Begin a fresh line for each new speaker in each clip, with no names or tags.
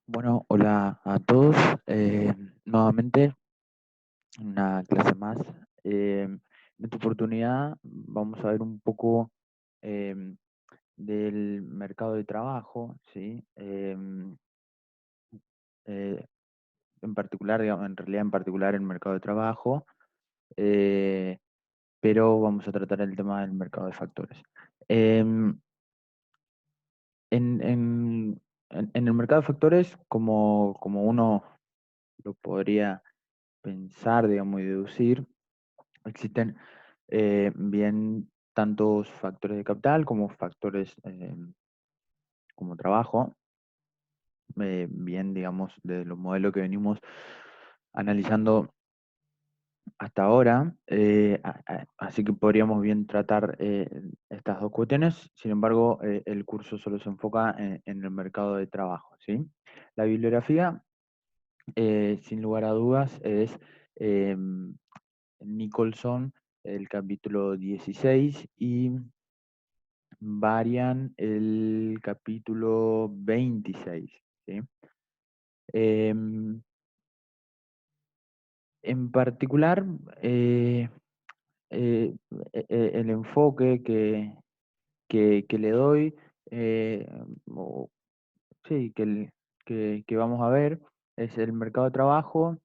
Bueno, hola a todos. Nuevamente, una clase más. En esta oportunidad vamos a ver un poco em, del mercado de trabajo, ¿sí? Eh, en particular, digamos, en realidad en particular el mercado de trabajo, eh, pero vamos a tratar el tema del mercado de factores. Em, en el mercado de factores, como uno lo podría pensar, digamos, y deducir, existen bien tantos factores de capital como factores como trabajo, bien, digamos, de los modelos que venimos analizando hasta ahora, así que podríamos bien tratar estas dos cuestiones. Sin embargo, el curso solo se enfoca en el mercado de trabajo, ¿sí? La bibliografía, sin lugar a dudas, es em, Nicholson, el capítulo 16, y Varian, el capítulo 26, ¿sí? Em, en particular, eh, el enfoque que le doy, eh, o- sí, que vamos a ver, es el mercado de trabajo.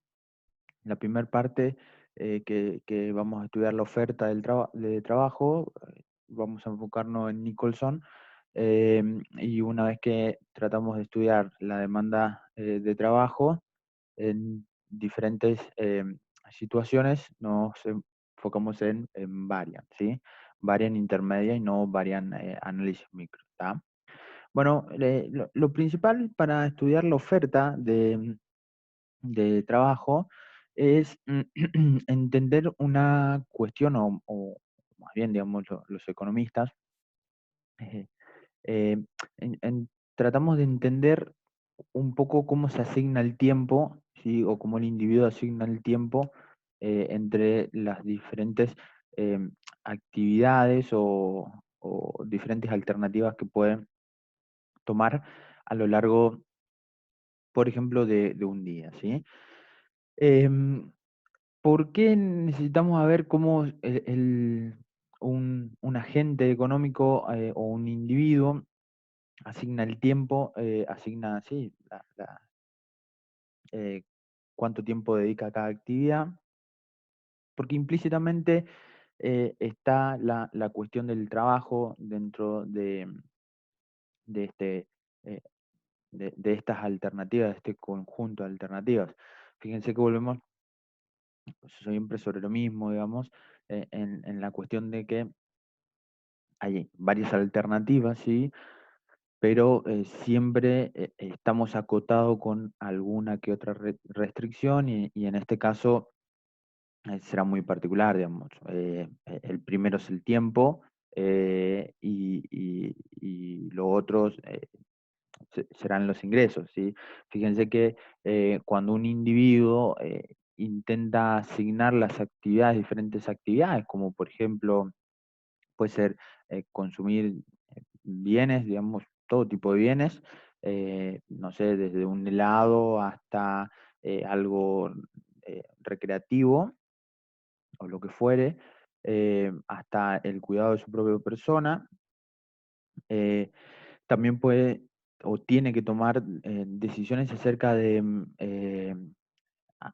La primera parte, que vamos a estudiar la oferta de trabajo, vamos a enfocarnos en Nicholson, y una vez que tratamos de estudiar la demanda de trabajo en diferentes situaciones, nos enfocamos en Varian, ¿sí? Varian intermedia y no Varian análisis micro, ¿tá? Bueno, lo principal para estudiar la oferta de trabajo es entender una cuestión, o más bien, digamos, los economistas, eh, eh, tratamos de entender un poco cómo se asigna el tiempo, ¿sí? O cómo el individuo asigna el tiempo entre las diferentes actividades o diferentes alternativas que pueden tomar a lo largo, por ejemplo, de un día, ¿sí? Em, ¿Por qué necesitamos saber cómo un agente económico o un individuo asigna el tiempo, asigna, sí, eh, cuánto tiempo dedica a cada actividad? Porque implícitamente está la cuestión del trabajo dentro de eh, de estas alternativas, de este conjunto de alternativas. Fíjense que volvemos siempre sobre lo mismo, digamos, en la cuestión de que hay varias alternativas, ¿sí? Pero siempre estamos acotados con alguna que otra restricción, y en este caso será muy particular, digamos. El primero es el tiempo, y lo otro serán los ingresos, ¿sí? Fíjense que cuando un individuo intenta asignar las actividades, diferentes actividades, como por ejemplo puede ser consumir bienes, digamos, todo tipo de bienes, no sé, desde un helado hasta algo recreativo o lo que fuere, hasta el cuidado de su propia persona. eh, También puede o tiene que tomar decisiones acerca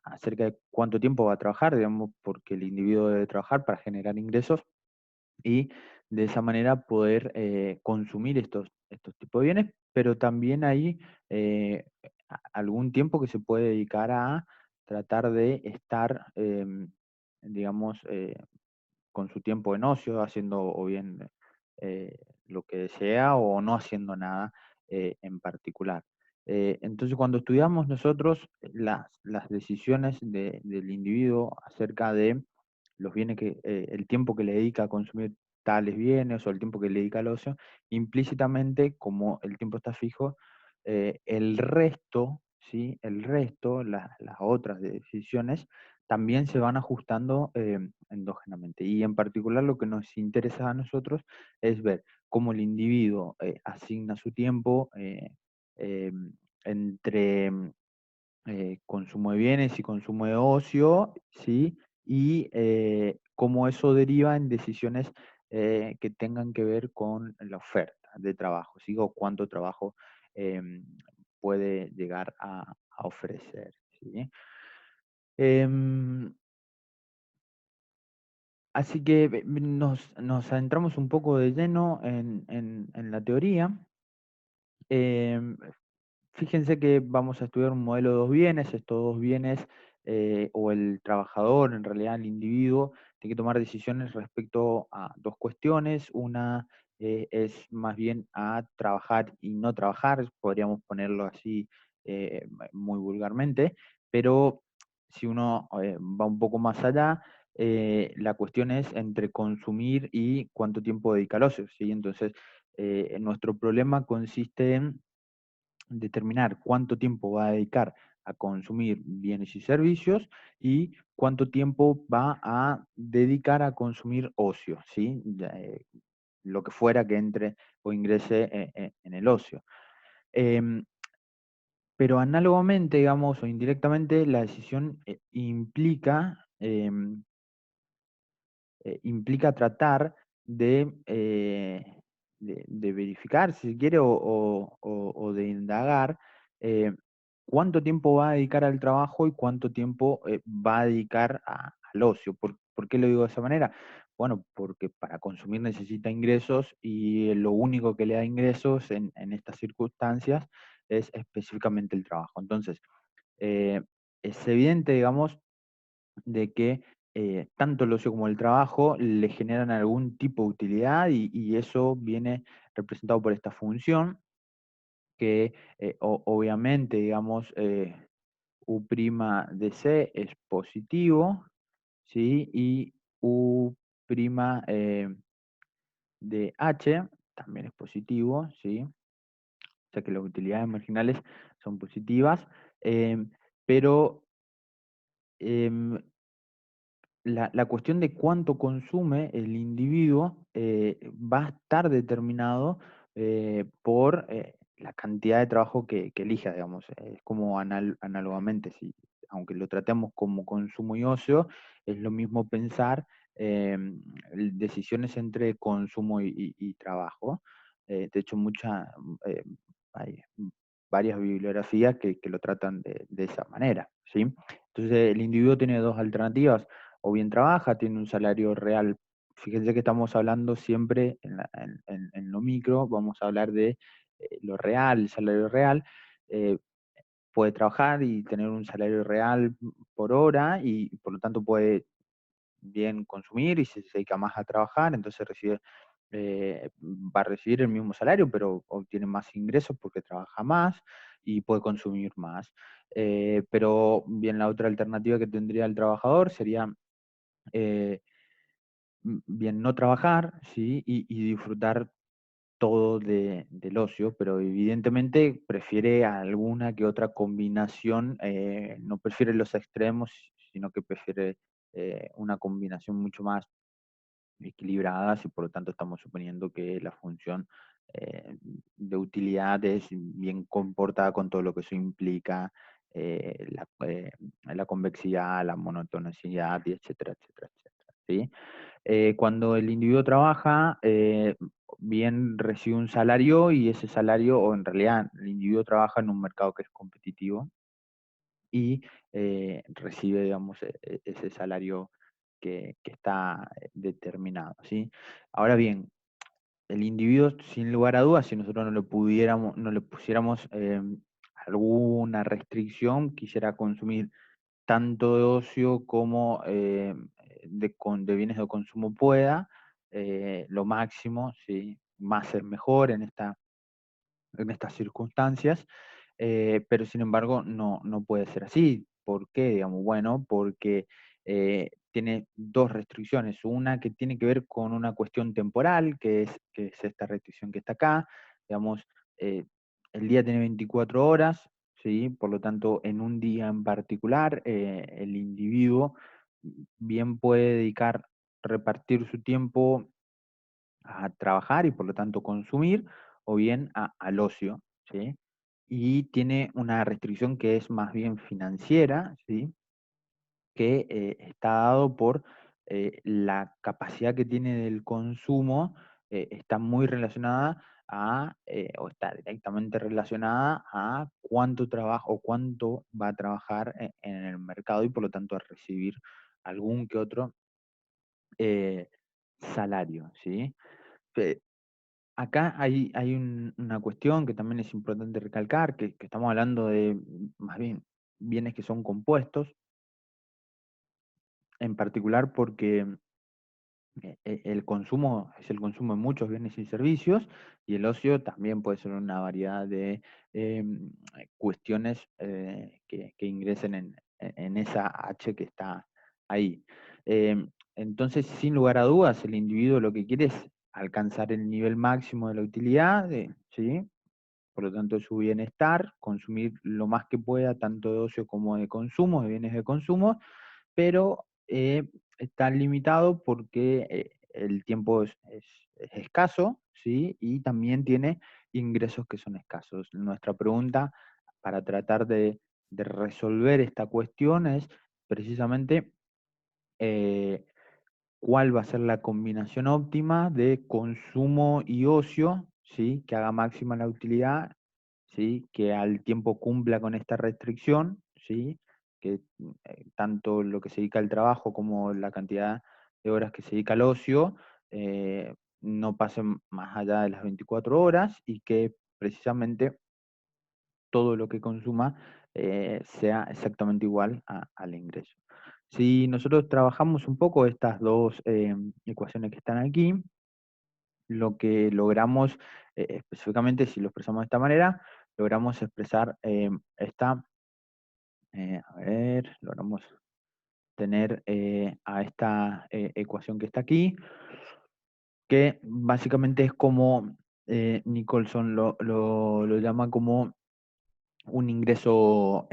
acerca de cuánto tiempo va a trabajar, digamos, porque el individuo debe trabajar para generar ingresos y de esa manera poder consumir estos tipos de bienes, pero también hay algún tiempo que se puede dedicar a tratar de estar, digamos, con su tiempo en ocio, haciendo o bien eh, lo que desea o no haciendo nada en particular. Entonces, cuando estudiamos nosotros las decisiones del individuo acerca de los bienes el tiempo que le dedica a consumir tales bienes o el tiempo que le dedica al ocio, implícitamente, como el tiempo está fijo, el resto, ¿sí? El resto, las otras decisiones, también se van ajustando endógenamente. Y en particular lo que nos interesa a nosotros es ver cómo el individuo asigna su tiempo, eh, entre consumo de bienes y consumo de ocio, ¿sí? Y cómo eso deriva en decisiones que tengan que ver con la oferta de trabajo, ¿sí? O cuánto trabajo puede llegar a ofrecer, ¿sí? Em, Así que nos adentramos un poco de lleno en la teoría. Em, Fíjense que vamos a estudiar un modelo de dos bienes. Estos dos bienes, o el trabajador, en realidad el individuo, tiene que tomar decisiones respecto a dos cuestiones. Una es más bien a trabajar y no trabajar, podríamos ponerlo así muy vulgarmente, pero si uno va un poco más allá, la cuestión es entre consumir y cuánto tiempo dedicar al ocio, ¿sí? Entonces, nuestro problema consiste en determinar cuánto tiempo va a dedicar a consumir bienes y servicios y cuánto tiempo va a dedicar a consumir ocio, ¿sí? Lo que fuera que entre o ingrese en el ocio. Em, pero análogamente, digamos, o indirectamente, la decisión implica tratar de verificar, si se quiere, o de indagar eh, cuánto tiempo va a dedicar al trabajo y cuánto tiempo va a dedicar al ocio. ¿Por qué lo digo de esa manera? Bueno, porque para consumir necesita ingresos y lo único que le da ingresos en estas circunstancias es específicamente el trabajo. Entonces, eh, es evidente, digamos, de que tanto el ocio como el trabajo le generan algún tipo de utilidad y eso viene representado por esta función que obviamente, digamos, U' de C es positivo, ¿sí? Y U' de H también es positivo, ¿sí? O sea que las utilidades marginales son positivas, em, pero em, la cuestión de cuánto consume el individuo va a estar determinado por la cantidad de trabajo que elija, digamos. Es como análogamente, si, aunque lo tratemos como consumo y ocio, es lo mismo pensar decisiones entre consumo y trabajo. De hecho, eh, hay varias bibliografías que lo tratan de esa manera, ¿sí? Entonces, el individuo tiene dos alternativas: o bien trabaja, tiene un salario real. Fíjense que estamos hablando siempre en lo micro, vamos a hablar de lo real, el salario real. eh, Puede trabajar y tener un salario real por hora y por lo tanto puede bien consumir y si se dedica más a trabajar, entonces va a recibir el mismo salario, pero obtiene más ingresos porque trabaja más y puede consumir más. Pero bien, la otra alternativa que tendría el trabajador sería eh, bien no trabajar, ¿sí? Y disfrutar todo del ocio, pero evidentemente prefiere alguna que otra combinación, no prefiere los extremos, sino que prefiere una combinación mucho más equilibradas y por lo tanto estamos suponiendo que la función de utilidad es bien comportada con todo lo que eso implica, la convexidad, la monotonicidad, y etcétera, etcétera, etcétera, ¿sí? Cuando el individuo trabaja, bien recibe un salario y ese salario, o en realidad el individuo trabaja en un mercado que es competitivo y recibe, digamos, ese salario que está determinado, ¿sí? Ahora bien, el individuo, sin lugar a dudas, si nosotros no le pusiéramos alguna restricción, quisiera consumir tanto de ocio como de bienes de consumo pueda, lo máximo, ¿sí? Más es mejor en estas circunstancias, pero sin embargo no puede ser así. ¿Por qué? Digamos, bueno, porque tiene dos restricciones. Una que tiene que ver con una cuestión temporal, que es esta restricción que está acá. Digamos, eh, el día tiene 24 horas, ¿sí? Por lo tanto, en un día en particular, el individuo bien puede repartir su tiempo a trabajar y por lo tanto consumir, o bien al ocio, ¿sí? y tiene una restricción que es más bien financiera, ¿sí? Que está dado por la capacidad que tiene del consumo, está muy relacionada o está directamente relacionada a cuánto trabajo o cuánto va a trabajar en el mercado y por lo tanto a recibir algún que otro eh, salario, ¿sí? Pe- Acá hay una cuestión que también es importante recalcar, que estamos hablando de más bien bienes que son compuestos, en particular porque el consumo es el consumo de muchos bienes y servicios y el ocio también puede ser una variedad de cuestiones que ingresen en esa H que está ahí. Entonces, sin lugar a dudas, el individuo lo que quiere es alcanzar el nivel máximo de la utilidad, ¿sí? Por lo tanto, su bienestar, consumir lo más que pueda, tanto de ocio como de consumo, de bienes de consumo, pero está limitado porque el tiempo es escaso, ¿sí? Y también tiene ingresos que son escasos. Nuestra pregunta para tratar de resolver esta cuestión es precisamente eh, cuál va a ser la combinación óptima de consumo y ocio, ¿sí? Que haga máxima la utilidad, ¿sí? Que al tiempo cumpla con esta restricción, ¿sí? Que tanto lo que se dedica al trabajo como la cantidad de horas que se dedica al ocio no pasen más allá de las 24 horas y que precisamente todo lo que consuma sea exactamente igual al ingreso. Si nosotros trabajamos un poco estas dos ecuaciones que están aquí, lo que logramos, específicamente si lo expresamos de esta manera, logramos expresar a ver, logramos tener a esta ecuación que está aquí, que básicamente es como Nicholson lo llama como un ingreso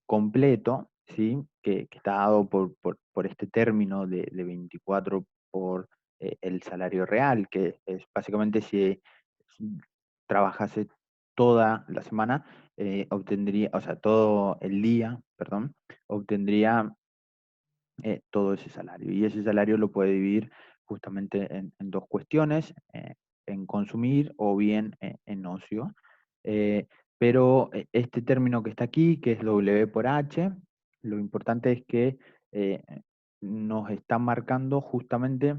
completo, ¿sí? Que está dado por este término de 24 por el salario real, que es básicamente si trabajase toda la semana, obtendría, o sea, todo el día, perdón, obtendría todo ese salario. Y ese salario lo puede dividir justamente en dos cuestiones, en consumir o bien en ocio. Eh, pero este término que está aquí, que es W por H, lo importante es que eh, nos está marcando justamente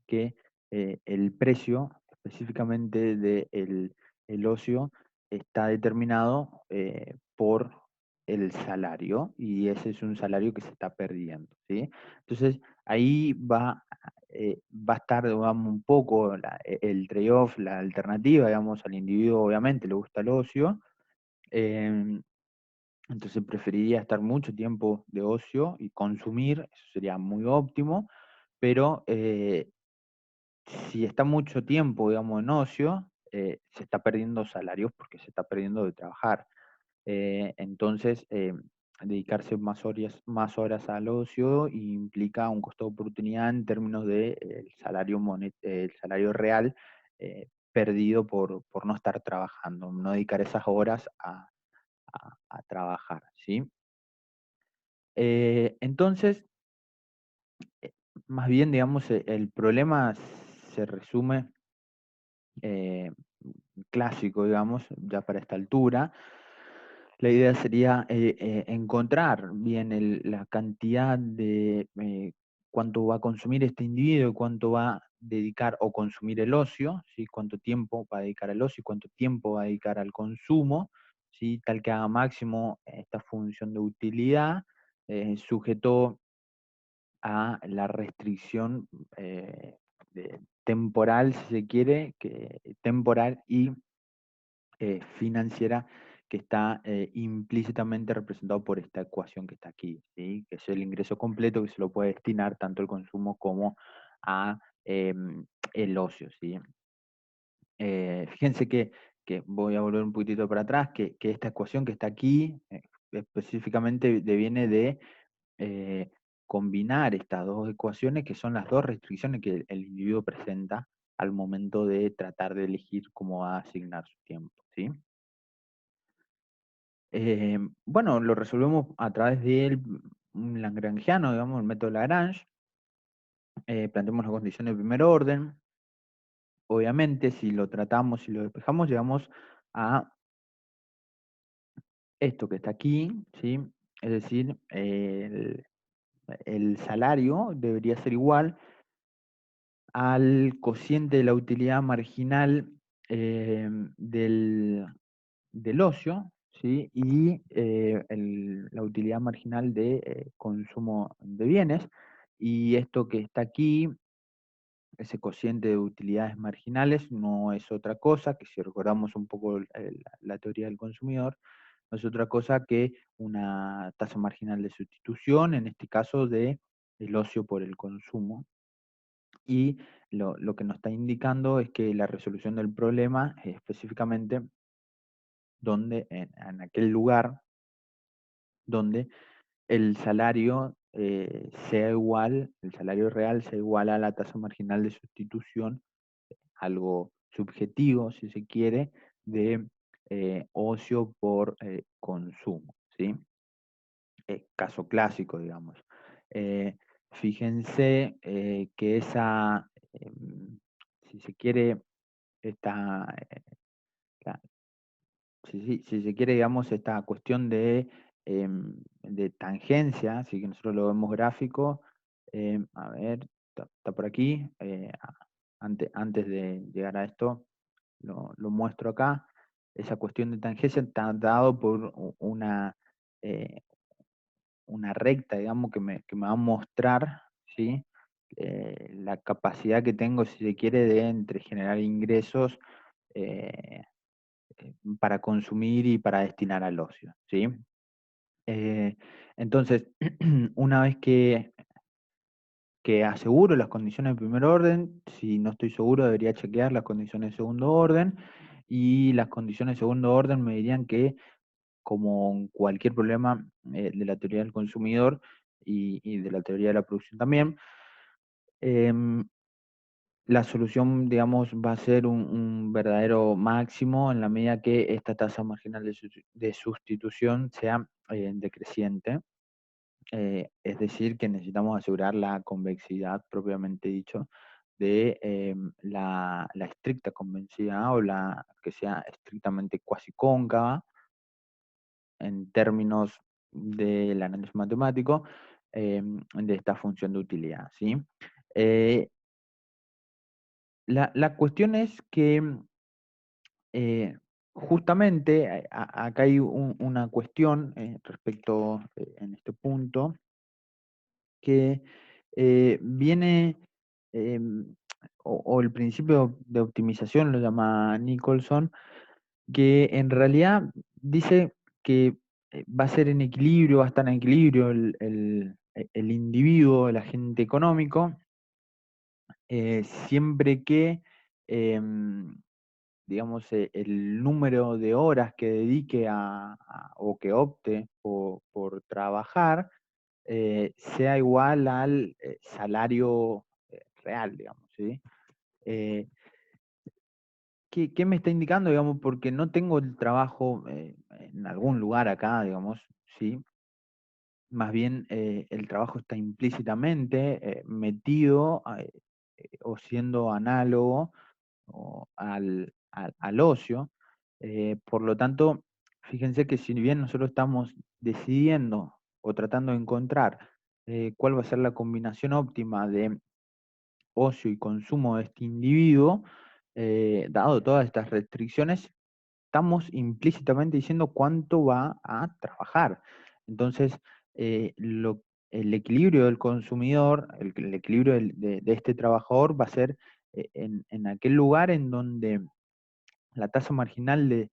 que el precio específicamente del el ocio está determinado por el salario y ese es un salario que se está perdiendo, ¿sí? Entonces ahí va a estar, digamos, un poco el trade-off, la alternativa, digamos, al individuo obviamente le gusta el ocio, em, entonces preferiría estar mucho tiempo de ocio y consumir, eso sería muy óptimo, pero si está mucho tiempo, digamos, en ocio, se está perdiendo salarios porque se está perdiendo de trabajar. Entonces, dedicarse más horas al ocio implica un costo de oportunidad en términos de el salario real perdido por no estar trabajando, no dedicar esas horas a trabajar, ¿sí? Entonces, eh, más bien, digamos, el problema se resume eh, clásico, digamos, ya para esta altura. La idea sería encontrar bien la cantidad de cuánto va a consumir este individuo, cuánto va a dedicar o consumir el ocio, ¿sí? Cuánto tiempo va a dedicar al ocio y cuánto tiempo va a dedicar al consumo, ¿sí? Tal que haga máximo esta función de utilidad, sujeto a la restricción temporal, si se quiere, temporal y financiera que está implícitamente representado por esta ecuación que está aquí, ¿sí? Que es el ingreso completo que se lo puede destinar tanto al consumo como a el ocio, ¿sí? Fíjense que voy a volver un poquitito para atrás, que esta ecuación que está aquí específicamente deviene de eh, combinar estas dos ecuaciones, que son las dos restricciones que el individuo presenta al momento de tratar de elegir cómo va a asignar su tiempo, ¿sí? Bueno, lo resolvemos a través del lagrangiano, digamos, el método Lagrange. Planteamos la condición de primer orden. Obviamente, si lo tratamos y lo despejamos, llegamos a esto que está aquí, ¿sí? Es decir, el salario debería ser igual al cociente de la utilidad marginal del ocio, ¿sí? Y la utilidad marginal de consumo de bienes. Y esto que está aquí, ese cociente de utilidades marginales, no es otra cosa que, si recordamos un poco la teoría del consumidor, no es otra cosa que una tasa marginal de sustitución, en este caso de el ocio por el consumo. Y lo que nos está indicando es que la resolución del problema es específicamente donde, en aquel lugar donde el salario sea igual, el salario real sea igual a la tasa marginal de sustitución, algo subjetivo, si se quiere, de ocio por consumo, ¿sí? Caso clásico, digamos. Fíjense que si se quiere, esta, la- si se quiere, digamos, esta cuestión de tangencia, así que nosotros lo vemos gráfico, a ver, está por aquí, antes de llegar a esto, lo muestro acá. Esa cuestión de tangencia está dado por eh, una recta, digamos, que me va a mostrar, ¿sí? La capacidad que tengo, si se quiere, de entre generar ingresos eh, para consumir y para destinar al ocio, ¿sí? Eh, entonces, una vez que aseguro las condiciones de primer orden, si no estoy seguro debería chequear las condiciones de segundo orden, y las condiciones de segundo orden me dirían que, como en cualquier problema de la teoría del consumidor y de la teoría de la producción también, em, la solución, digamos, va a ser un verdadero máximo en la medida que esta tasa marginal de sustitución sea decreciente. Es decir, que necesitamos asegurar la convexidad propiamente dicho de la estricta convexidad, o la que sea estrictamente cuasi cóncava en términos del análisis matemático de esta función de utilidad, ¿sí? Eh, la cuestión es que justamente acá hay una cuestión respecto en este punto que viene, em, o el principio de optimización lo llama Nicholson, que en realidad dice que va a ser en equilibrio, va a estar en equilibrio el individuo, el agente económico, siempre que, em, digamos, el número de horas que dedique o que opte por trabajar sea igual al salario real, digamos, ¿sí? Eh, ¿qué me está indicando, digamos? Porque no tengo el trabajo en algún lugar acá, digamos, ¿sí? Más bien el trabajo está implícitamente metido o siendo análogo al ocio. Por lo tanto, fíjense que, si bien nosotros estamos decidiendo o tratando de encontrar cuál va a ser la combinación óptima de ocio y consumo de este individuo, dado todas estas restricciones, estamos implícitamente diciendo cuánto va a trabajar. Entonces, eh, lo- el equilibrio del consumidor, el equilibrio de este trabajador va a ser en aquel lugar en donde la tasa marginal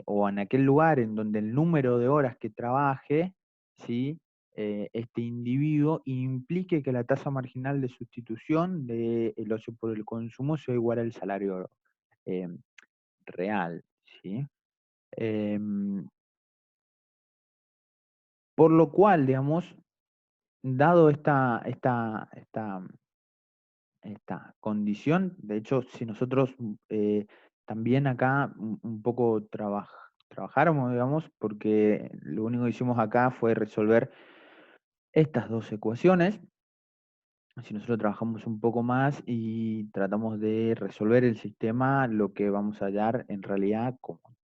o en aquel lugar en donde el número de horas que trabaje, ¿sí? Este individuo implique que la tasa marginal de sustitución del ocio por el consumo sea igual al salario eh, real, ¿sí? Em, por lo cual, digamos, dado esta condición, de hecho, si nosotros también acá un poco trabajáramos, digamos, porque lo único que hicimos acá fue resolver estas dos ecuaciones. Si nosotros trabajamos un poco más y tratamos de resolver el sistema, lo que vamos a hallar en realidad, como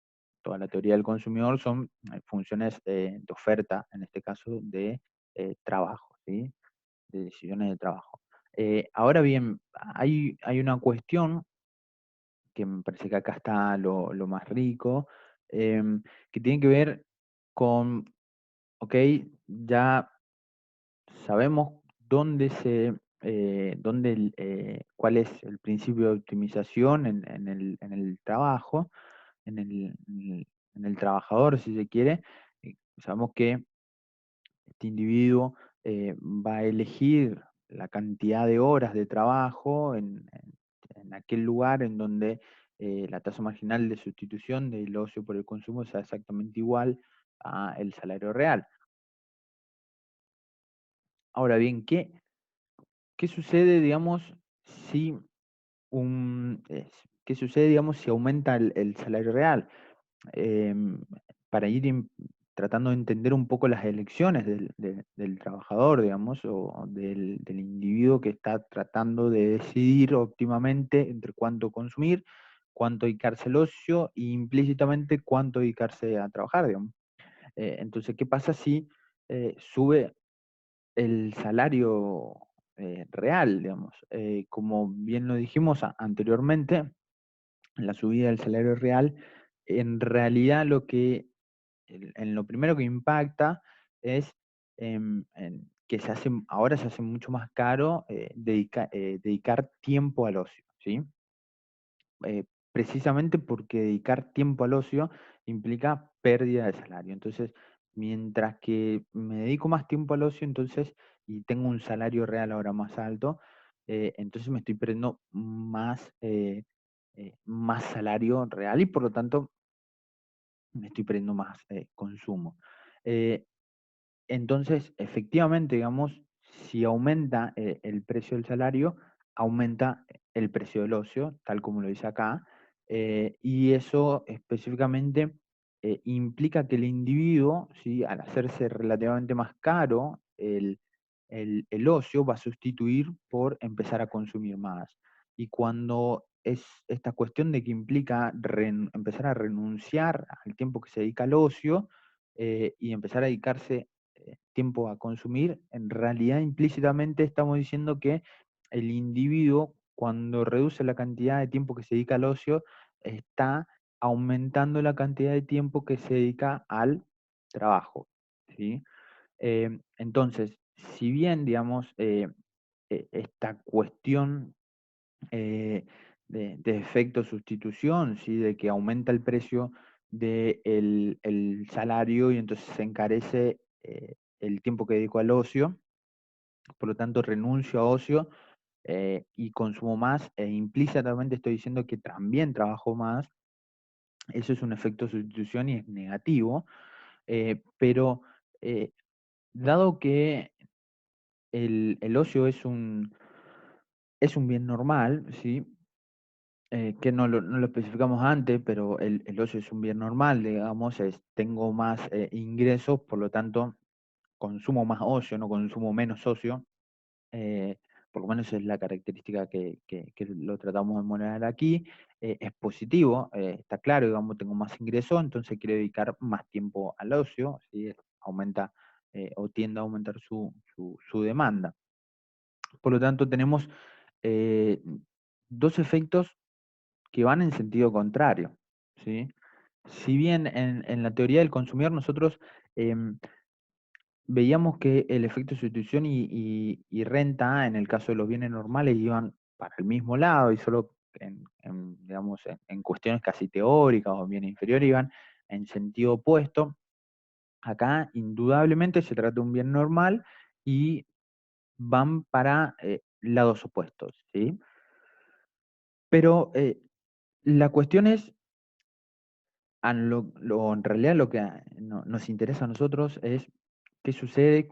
toda la teoría del consumidor, son funciones de oferta, en este caso de trabajo, ¿sí? De decisiones de trabajo. Ahora bien, hay una cuestión que me parece que acá está lo más rico, que tiene que ver con, ok, ya sabemos cuál es el principio de optimización en el trabajo, en el trabajador, si se quiere. Sabemos que este individuo va a elegir la cantidad de horas de trabajo en aquel lugar en donde la tasa marginal de sustitución del ocio por el consumo sea exactamente igual a el salario real. Ahora bien, ¿qué sucede, digamos, si qué sucede, digamos, si aumenta el salario real? Em, para ir tratando de entender un poco las elecciones del trabajador, digamos, o del individuo que está tratando de decidir óptimamente entre cuánto consumir, cuánto dedicarse al ocio e implícitamente cuánto dedicarse a trabajar, digamos. Entonces, ¿qué pasa si sube el salario real, digamos? Como bien lo dijimos anteriormente, la subida del salario real, en realidad en lo primero que impacta es en que ahora se hace mucho más caro dedicar tiempo al ocio, ¿sí? eh, Precisamente porque dedicar tiempo al ocio implica pérdida de salario. Entonces, mientras que me dedico más tiempo al ocio, entonces, y tengo un salario real ahora más alto, entonces me estoy perdiendo más salario real y por lo tanto me estoy perdiendo más consumo. Eh, entonces, efectivamente, digamos, si aumenta el precio del salario, aumenta el precio del ocio, tal como lo dice acá, y eso específicamente implica que el individuo, ¿sí? Al hacerse relativamente más caro, el ocio va a sustituir por empezar a consumir más. Y cuando es esta cuestión de que implica empezar a renunciar al tiempo que se dedica al ocio y empezar a dedicarse tiempo a consumir, en realidad implícitamente estamos diciendo que el individuo, cuando reduce la cantidad de tiempo que se dedica al ocio, está aumentando la cantidad de tiempo que se dedica al trabajo, ¿sí? Entonces, si bien, digamos, esta cuestión de efecto sustitución, ¿sí? De que aumenta el precio del el salario y entonces se encarece el tiempo que dedico al ocio, por lo tanto renuncio a ocio y consumo más, e implícitamente estoy diciendo que también trabajo más. Eso es un efecto sustitución y es negativo, pero eh, dado que el ocio es un bien normal, ¿sí? Que no lo especificamos antes, pero el ocio es un bien normal, digamos, tengo más ingresos, por lo tanto consumo más ocio, no consumo menos ocio, por lo menos es la característica que lo tratamos de poner aquí. Es positivo, está claro, digamos, tengo más ingresos, entonces quiero dedicar más tiempo al ocio, ¿sí? Aumenta o tiende a aumentar su demanda. Por lo tanto, tenemos eh, dos efectos que van en sentido contrario, ¿sí? Si bien en la teoría del consumidor nosotros em, veíamos que el efecto de sustitución y renta, en el caso de los bienes normales, iban para el mismo lado y solo digamos, en cuestiones casi teóricas o bienes inferiores iban en sentido opuesto. Acá indudablemente se trata de un bien normal y van para lados opuestos, ¿sí? Pero la cuestión es en realidad lo que nos interesa a nosotros es qué sucede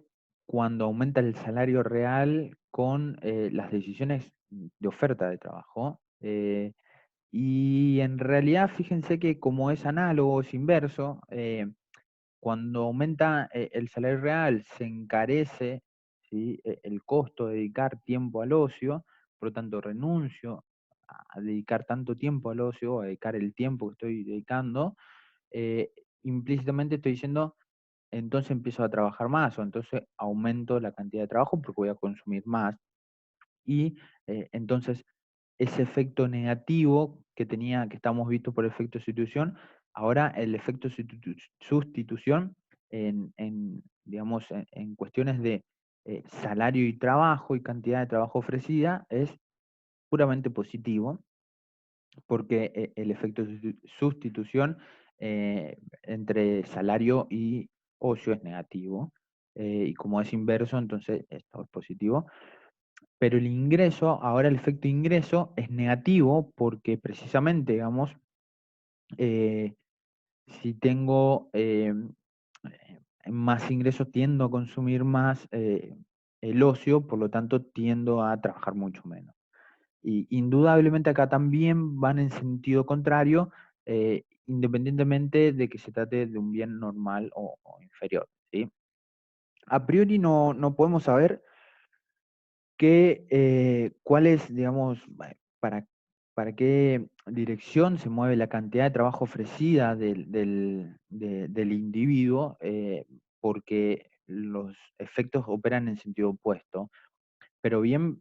cuando aumenta el salario real con las decisiones de oferta de trabajo. Y en realidad, fíjense que como es análogo, es inverso, cuando aumenta el salario real, se encarece, ¿sí? El costo de dedicar tiempo al ocio, por lo tanto renuncio a dedicar tanto tiempo al ocio, a dedicar el tiempo que estoy dedicando, eh, implícitamente estoy diciendo, entonces empiezo a trabajar más, o entonces aumento la cantidad de trabajo porque voy a consumir más. Y entonces ese efecto negativo que tenía, que estamos visto por efecto sustitución, ahora el efecto sustitución digamos, en cuestiones de salario y trabajo y cantidad de trabajo ofrecida es puramente positivo, porque el efecto sustitución entre salario y ocio es negativo, y como es inverso, entonces esto es positivo. Pero el ingreso, ahora el efecto ingreso es negativo porque precisamente, digamos, eh, si tengo más ingresos, tiendo a consumir más el ocio, por lo tanto tiendo a trabajar mucho menos. Y indudablemente acá también van en sentido contrario, independientemente de que se trate de un bien normal o inferior, ¿sí? A priori no podemos saber cuál es, digamos, para qué dirección se mueve la cantidad de trabajo ofrecida del individuo, porque los efectos operan en sentido opuesto, pero bien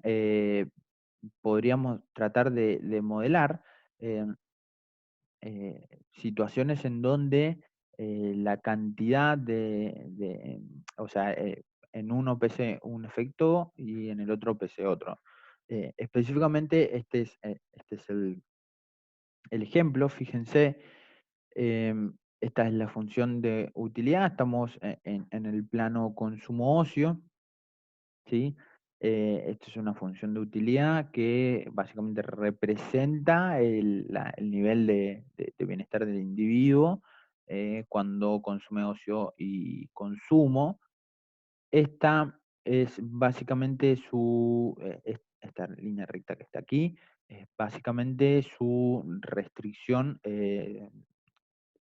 podríamos tratar de modelar eh, situaciones en donde la cantidad o sea, en uno pese un efecto y en el otro pese otro. Específicamente, este es el ejemplo, fíjense, esta es la función de utilidad, estamos en el plano consumo-ocio, ¿sí? Esto es una función de utilidad que básicamente representa el nivel de bienestar del individuo cuando consume ocio y consumo. Esta es básicamente esta línea recta que está aquí, es básicamente su restricción,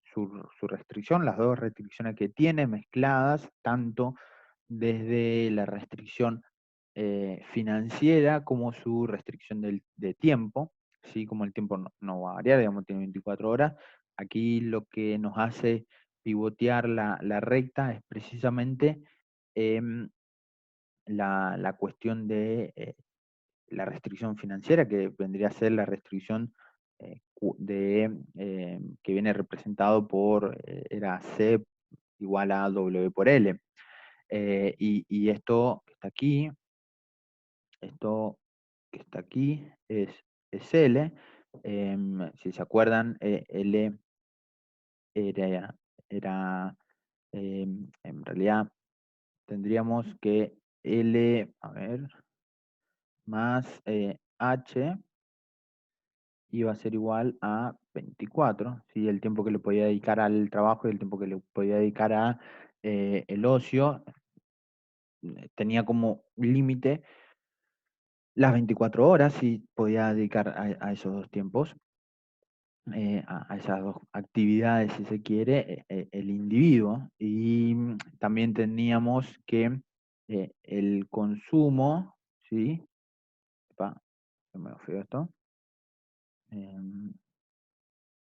su restricción, las dos restricciones que tiene mezcladas, tanto desde la restricción financiera como su restricción de tiempo, ¿sí? Como el tiempo no va a variar, digamos, tiene 24 horas. Aquí lo que nos hace pivotear la recta es precisamente em, la cuestión de la restricción financiera, que vendría a ser la restricción que viene representado por, era C igual a W por L. Y esto que está aquí, esto que está aquí es L. Si se acuerdan, L era, era en realidad tendríamos que L, a ver, más H iba a ser igual a 24, ¿sí? El tiempo que le podía dedicar al trabajo y el tiempo que le podía dedicar a el ocio, tenía como límite las 24 horas y podía dedicar a esos dos tiempos, a esas dos actividades, si se quiere, el individuo. Y también teníamos que el consumo, ¿sí? Epa, se me fue esto. Em,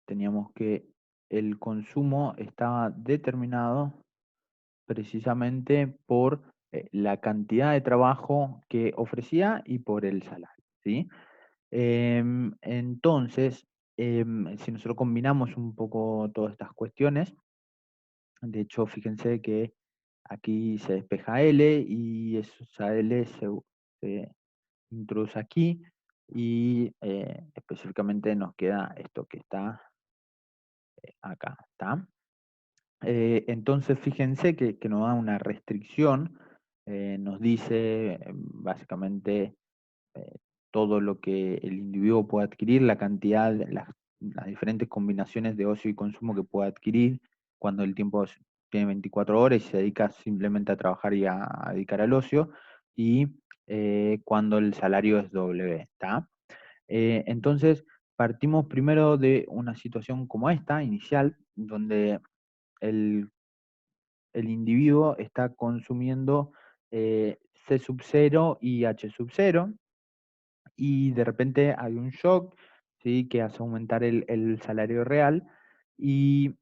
Teníamos que el consumo estaba determinado precisamente por la cantidad de trabajo que ofrecía y por el salario, ¿sí? Entonces, si nosotros combinamos un poco todas estas cuestiones, de hecho, fíjense que aquí se despeja L y esa L se introduce aquí y específicamente nos queda esto que está acá, ¿está? Entonces, fíjense que nos da una restricción, nos dice básicamente eh, todo lo que el individuo puede adquirir, la cantidad, las diferentes combinaciones de ocio y consumo que puede adquirir cuando el tiempo tiene 24 horas y se dedica simplemente a trabajar y a dedicar al ocio, y cuando el salario es W, ¿está? Entonces, partimos primero de una situación como esta, inicial, donde el, el individuo está consumiendo C sub 0 y H sub 0, y de repente hay un shock, ¿sí? Que hace aumentar el salario real, y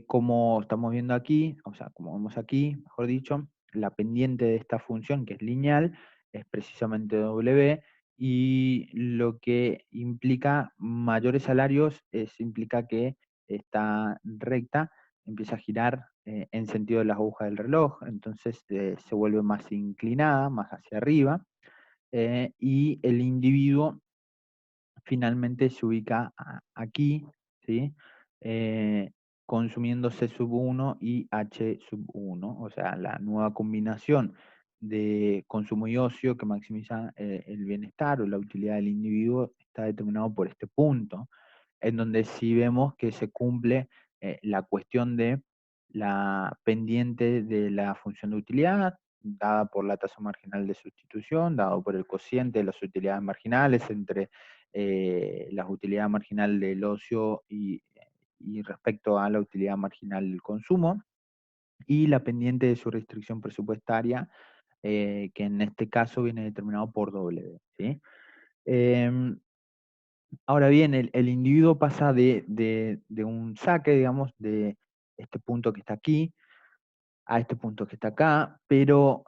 como estamos viendo aquí, o sea, como vemos aquí, mejor dicho, la pendiente de esta función, que es lineal, es precisamente W, y lo que implica mayores salarios implica que esta recta empieza a girar en sentido de las agujas del reloj, entonces se vuelve más inclinada, más hacia arriba, y el individuo finalmente se ubica aquí, ¿sí? Eh, consumiendo C sub 1 y H sub 1, o sea, la nueva combinación de consumo y ocio que maximiza el bienestar o la utilidad del individuo está determinado por este punto, en donde sí vemos que se cumple la cuestión de la pendiente de la función de utilidad, dada por la tasa marginal de sustitución, dado por el cociente de las utilidades marginales entre la utilidad marginal del ocio y respecto a la utilidad marginal del consumo, y la pendiente de su restricción presupuestaria, que en este caso viene determinado por W, ¿sí? Ahora bien, el individuo pasa de un saque, digamos, de este punto que está aquí a este punto que está acá, pero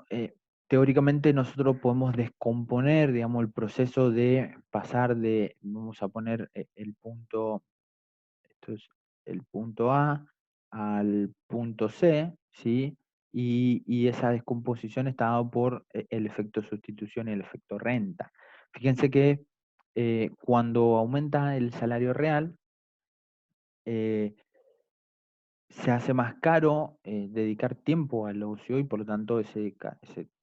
teóricamente nosotros podemos descomponer, digamos, el proceso de pasar de, vamos a poner el punto, esto es el punto A al punto C, ¿sí? Y esa descomposición está dado por el efecto sustitución y el efecto renta. Fíjense que cuando aumenta el salario real, eh, se hace más caro dedicar tiempo al ocio, y por lo tanto ese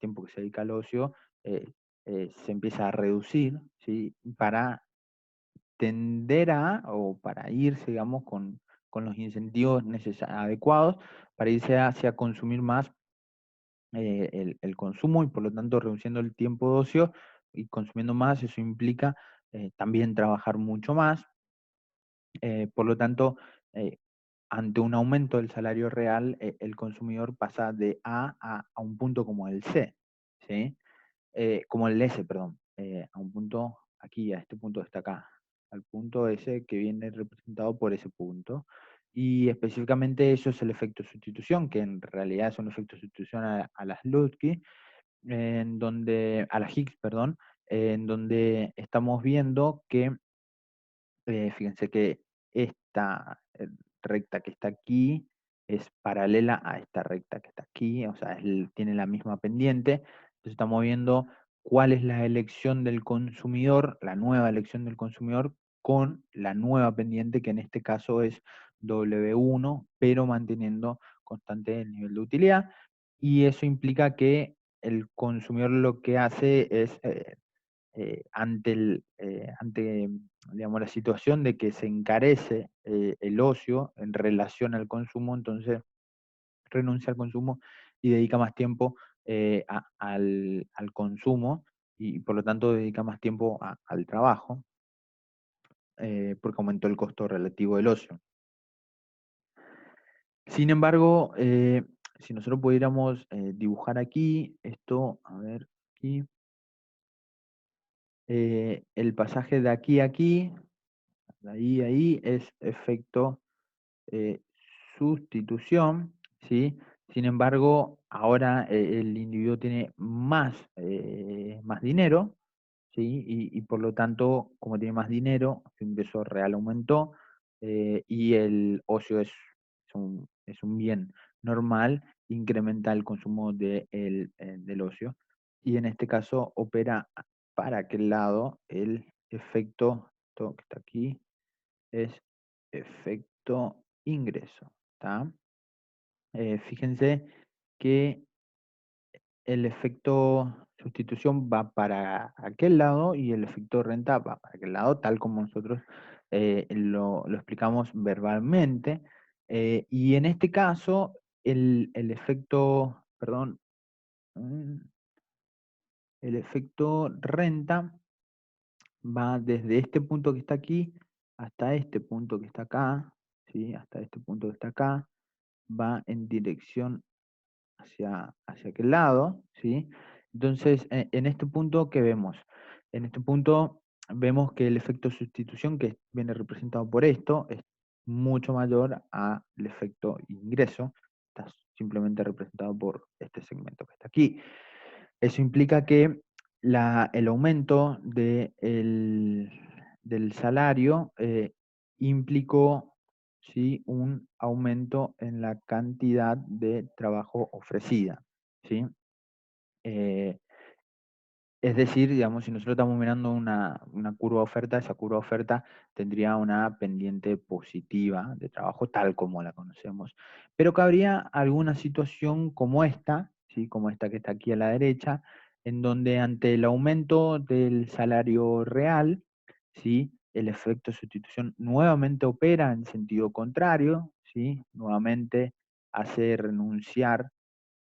tiempo que se dedica al ocio se empieza a reducir, ¿sí? Para tender a, o para irse, digamos, con los incentivos adecuados, para irse hacia consumir más el consumo, y por lo tanto reduciendo el tiempo de ocio y consumiendo más. Eso implica también trabajar mucho más. Por lo tanto, eh, ante un aumento del salario real, el consumidor pasa de A a un punto como el C, ¿sí? Como el S, perdón, a un punto aquí, a este punto que está acá, al punto S que viene representado por ese punto. Y específicamente eso es el efecto sustitución, que en realidad es un efecto sustitución a las Slutsky, en donde, a las Higgs, perdón, en donde estamos viendo que fíjense que esta recta que está aquí es paralela a esta recta que está aquí, o sea, tiene la misma pendiente. Entonces estamos viendo cuál es la elección del consumidor, la nueva elección del consumidor con la nueva pendiente, que en este caso es W1, pero manteniendo constante el nivel de utilidad. Y eso implica que el consumidor lo que hace es ante digamos, la situación de que se encarece el ocio en relación al consumo, entonces renuncia al consumo y dedica más tiempo al consumo, y por lo tanto dedica más tiempo al trabajo, porque aumentó el costo relativo del ocio. Sin embargo, si nosotros pudiéramos dibujar aquí, esto, a ver, aquí, el pasaje de aquí a aquí, de ahí a ahí, es efecto eh, sustitución, ¿sí? Sin embargo, ahora el individuo tiene más dinero, ¿sí? Y por lo tanto, como tiene más dinero, su ingreso real aumentó, y el ocio es un bien normal, incrementa el consumo del ocio, y en este caso opera para aquel lado el efecto, esto que está aquí, es efecto ingreso, ¿tá? Fíjense que el efecto sustitución va para aquel lado y el efecto renta va para aquel lado, tal como nosotros lo explicamos verbalmente. Y en este caso, el efecto, perdón, mm, el efecto renta va desde este punto que está aquí hasta este punto que está acá, ¿sí? Hasta este punto que está acá, va en dirección hacia aquel lado, ¿sí? Entonces, en este punto, ¿qué vemos? En este punto vemos que el efecto sustitución, que viene representado por esto, es mucho mayor al efecto ingreso, está simplemente representado por este segmento que está aquí. Eso implica que el aumento del salario implicó, ¿sí?, un aumento en la cantidad de trabajo ofrecida, ¿sí? Eh, es decir, digamos, si nosotros estamos mirando una curva oferta, esa curva oferta tendría una pendiente positiva de trabajo tal como la conocemos. Pero cabría alguna situación como esta, ¿sí? Como esta que está aquí a la derecha, en donde ante el aumento del salario real, ¿sí?, el efecto sustitución nuevamente opera en sentido contrario, ¿sí? Nuevamente hace renunciar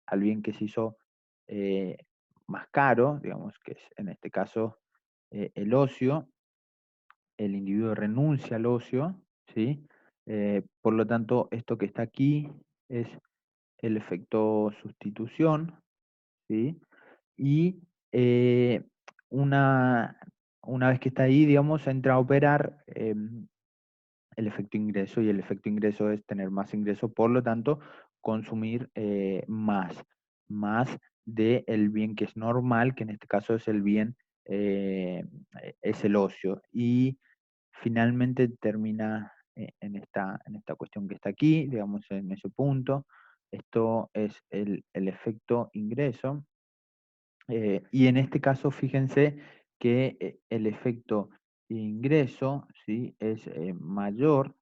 al bien que se hizo eh, más caro, digamos que es en este caso el ocio, el individuo renuncia al ocio, ¿sí? Por lo tanto, esto que está aquí es el efecto sustitución, ¿sí? Y una, una vez que está ahí, digamos, entra a operar el efecto ingreso, y el efecto ingreso es tener más ingreso, por lo tanto, consumir más del bien que es normal, que en este caso es el bien, eh, es el ocio. Y finalmente termina en esta cuestión que está aquí, digamos, en ese punto. Esto es el efecto ingreso. Y en este caso, fíjense que el efecto ingreso, ¿sí?, es mayor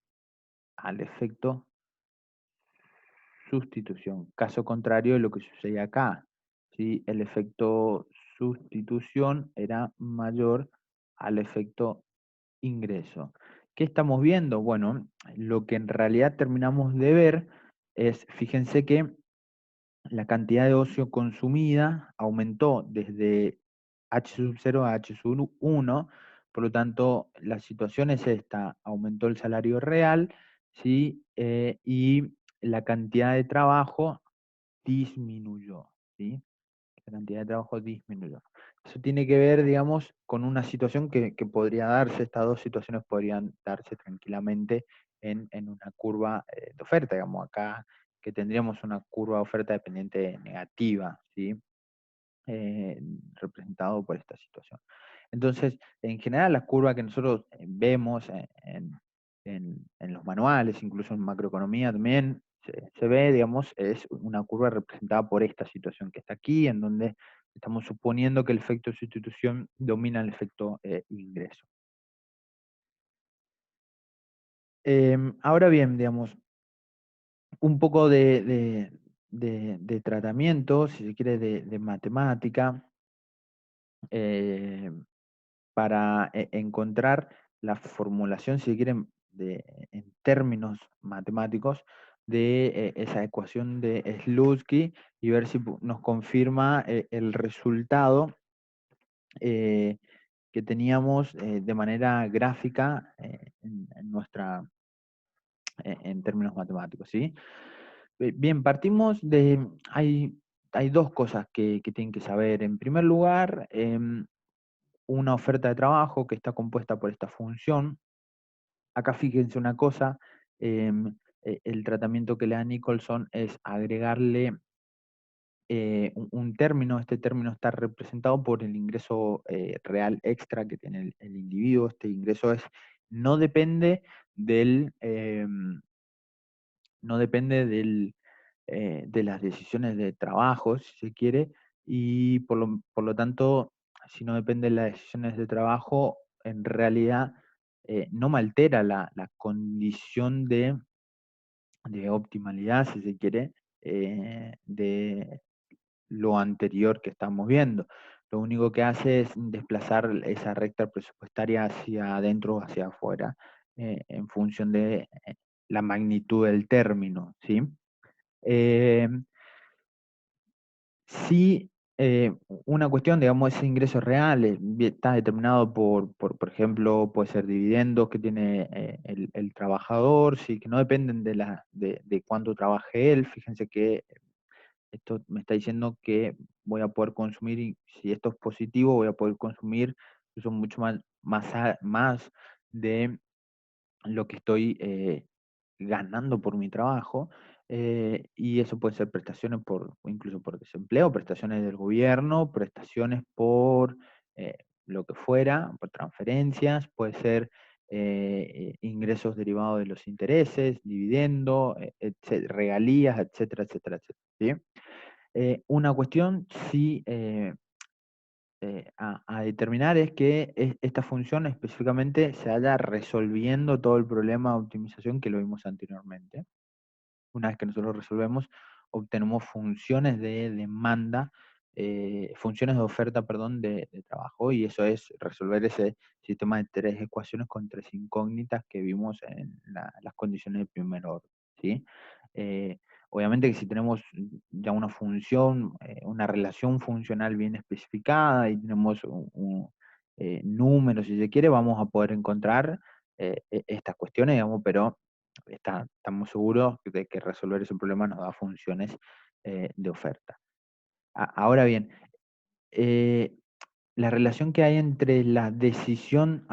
al efecto sustitución. Caso contrario de lo que sucede acá, ¿sí? El efecto sustitución era mayor al efecto ingreso. ¿Qué estamos viendo? Bueno, lo que en realidad terminamos de ver es, fíjense que la cantidad de ocio consumida aumentó desde H0 a H1, por lo tanto, la situación es esta: aumentó el salario real, ¿sí? Y la cantidad de trabajo disminuyó, ¿sí? La cantidad de trabajo disminuyó. Eso tiene que ver, digamos, con una situación que podría darse. Estas dos situaciones podrían darse tranquilamente en una curva de oferta, digamos, acá que tendríamos una curva de oferta dependiente negativa, ¿sí? Representado por esta situación. Entonces, en general, las curvas que nosotros vemos en los manuales, incluso en macroeconomía también, se ve, digamos, es una curva representada por esta situación que está aquí, en donde estamos suponiendo que el efecto de sustitución domina el efecto ingreso. Ahora bien, digamos, un poco de tratamiento, si se quiere, de matemática, eh, para encontrar la formulación, si quieren, en términos matemáticos, de esa ecuación de Slutsky, y ver si nos confirma el resultado que teníamos de manera gráfica en términos matemáticos, ¿sí? Bien, partimos de, hay dos cosas que tienen que saber. En primer lugar, una oferta de trabajo que está compuesta por esta función. Acá fíjense una cosa, el tratamiento que le da Nicholson es agregarle un término. Este término está representado por el ingreso real extra que tiene el individuo. Este ingreso no depende no depende de las decisiones de trabajo, si se quiere, y por lo tanto, si no depende de las decisiones de trabajo, en realidad no me altera la condición de optimalidad, si se quiere, de lo anterior que estamos viendo. Lo único que hace es desplazar esa recta presupuestaria hacia adentro o hacia afuera, en función de la magnitud del término, ¿sí? Eh, sí, una cuestión, digamos, ese ingreso real está determinado por ejemplo, puede ser dividendos que tiene el trabajador, sí, que no dependen de cuánto trabaje él. Fíjense que esto me está diciendo que voy a poder consumir, y si esto es positivo, voy a poder consumir incluso mucho más de lo que estoy ganando por mi trabajo, y eso puede ser prestaciones incluso por desempleo, prestaciones del gobierno, prestaciones por eh, lo que fuera, por transferencias, puede ser ingresos derivados de los intereses, dividendo, regalías, etcétera, etcétera, etcétera. ¿Sí? Una cuestión sí a determinar es que esta función específicamente se haya resolviendo todo el problema de optimización que lo vimos anteriormente. Una vez que nosotros resolvemos, obtenemos funciones de demanda, funciones de oferta, perdón, de trabajo, y eso es resolver ese sistema de tres ecuaciones con tres incógnitas que vimos en las condiciones de primer orden, ¿sí? Eh, Obviamente que si tenemos ya una función, una relación funcional bien especificada y tenemos números, si se quiere, vamos a poder encontrar estas cuestiones, digamos, pero estamos seguros de que resolver ese problema nos da funciones de oferta. Ahora bien, eh, la relación que hay entre la decisión